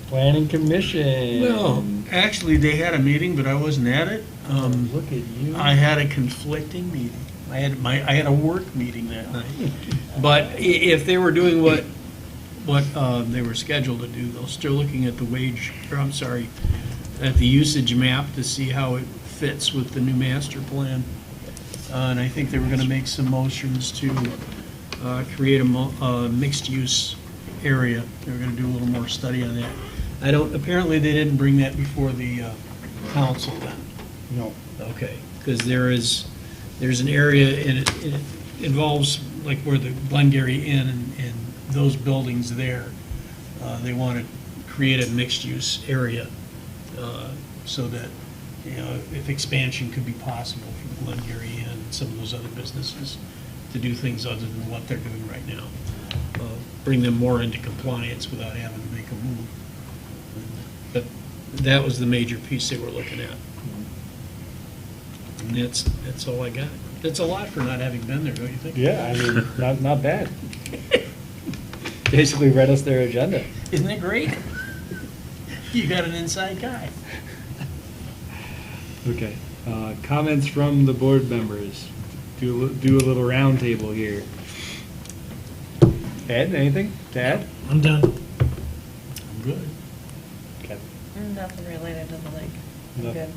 Planning Commission. Well, actually, they had a meeting, but I wasn't at it. Look at you. I had a conflicting meeting. I had a work meeting that night. But if they were doing what they were scheduled to do, they're still looking at at the usage map to see how it fits with the new master plan. And I think they were gonna make some motions to create a mixed-use area. They were gonna do a little more study on that. Apparently they didn't bring that before the council then. No. Okay, because there's an area, and it involves like where the Glengarry Inn and those buildings there. They want to create a mixed-use area so that, if expansion could be possible for the Glengarry Inn and some of those other businesses to do things other than what they're doing right now. Bring them more into compliance without having to make a move. But that was the major piece they were looking at. And that's all I got. That's a lot for not having been there, don't you think? Yeah, I mean, not bad. Basically read us their agenda. Isn't it great? You got an inside guy. Okay, comments from the board members. Do a little round table here. Ed, anything to add? I'm done. I'm good. Okay. Nothing related to the lake. I'm Nothing.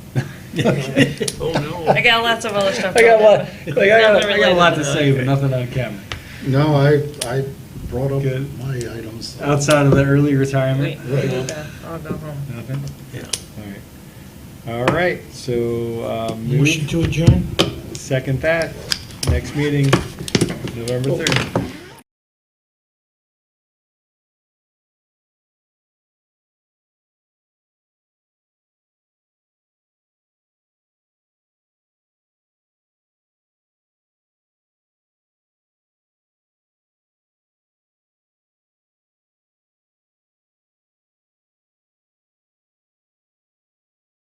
good. Oh, no. I got lots of other stuff. I got a lot, going on, but I got nothing a lot related to the say, lake. but nothing on camera. No, I brought up Good. my items. Outside of the early retirement? Wait, okay, I'll go home. Nothing? Yeah. All right, so, Motion to adjourn? second that, next meeting, November 3rd.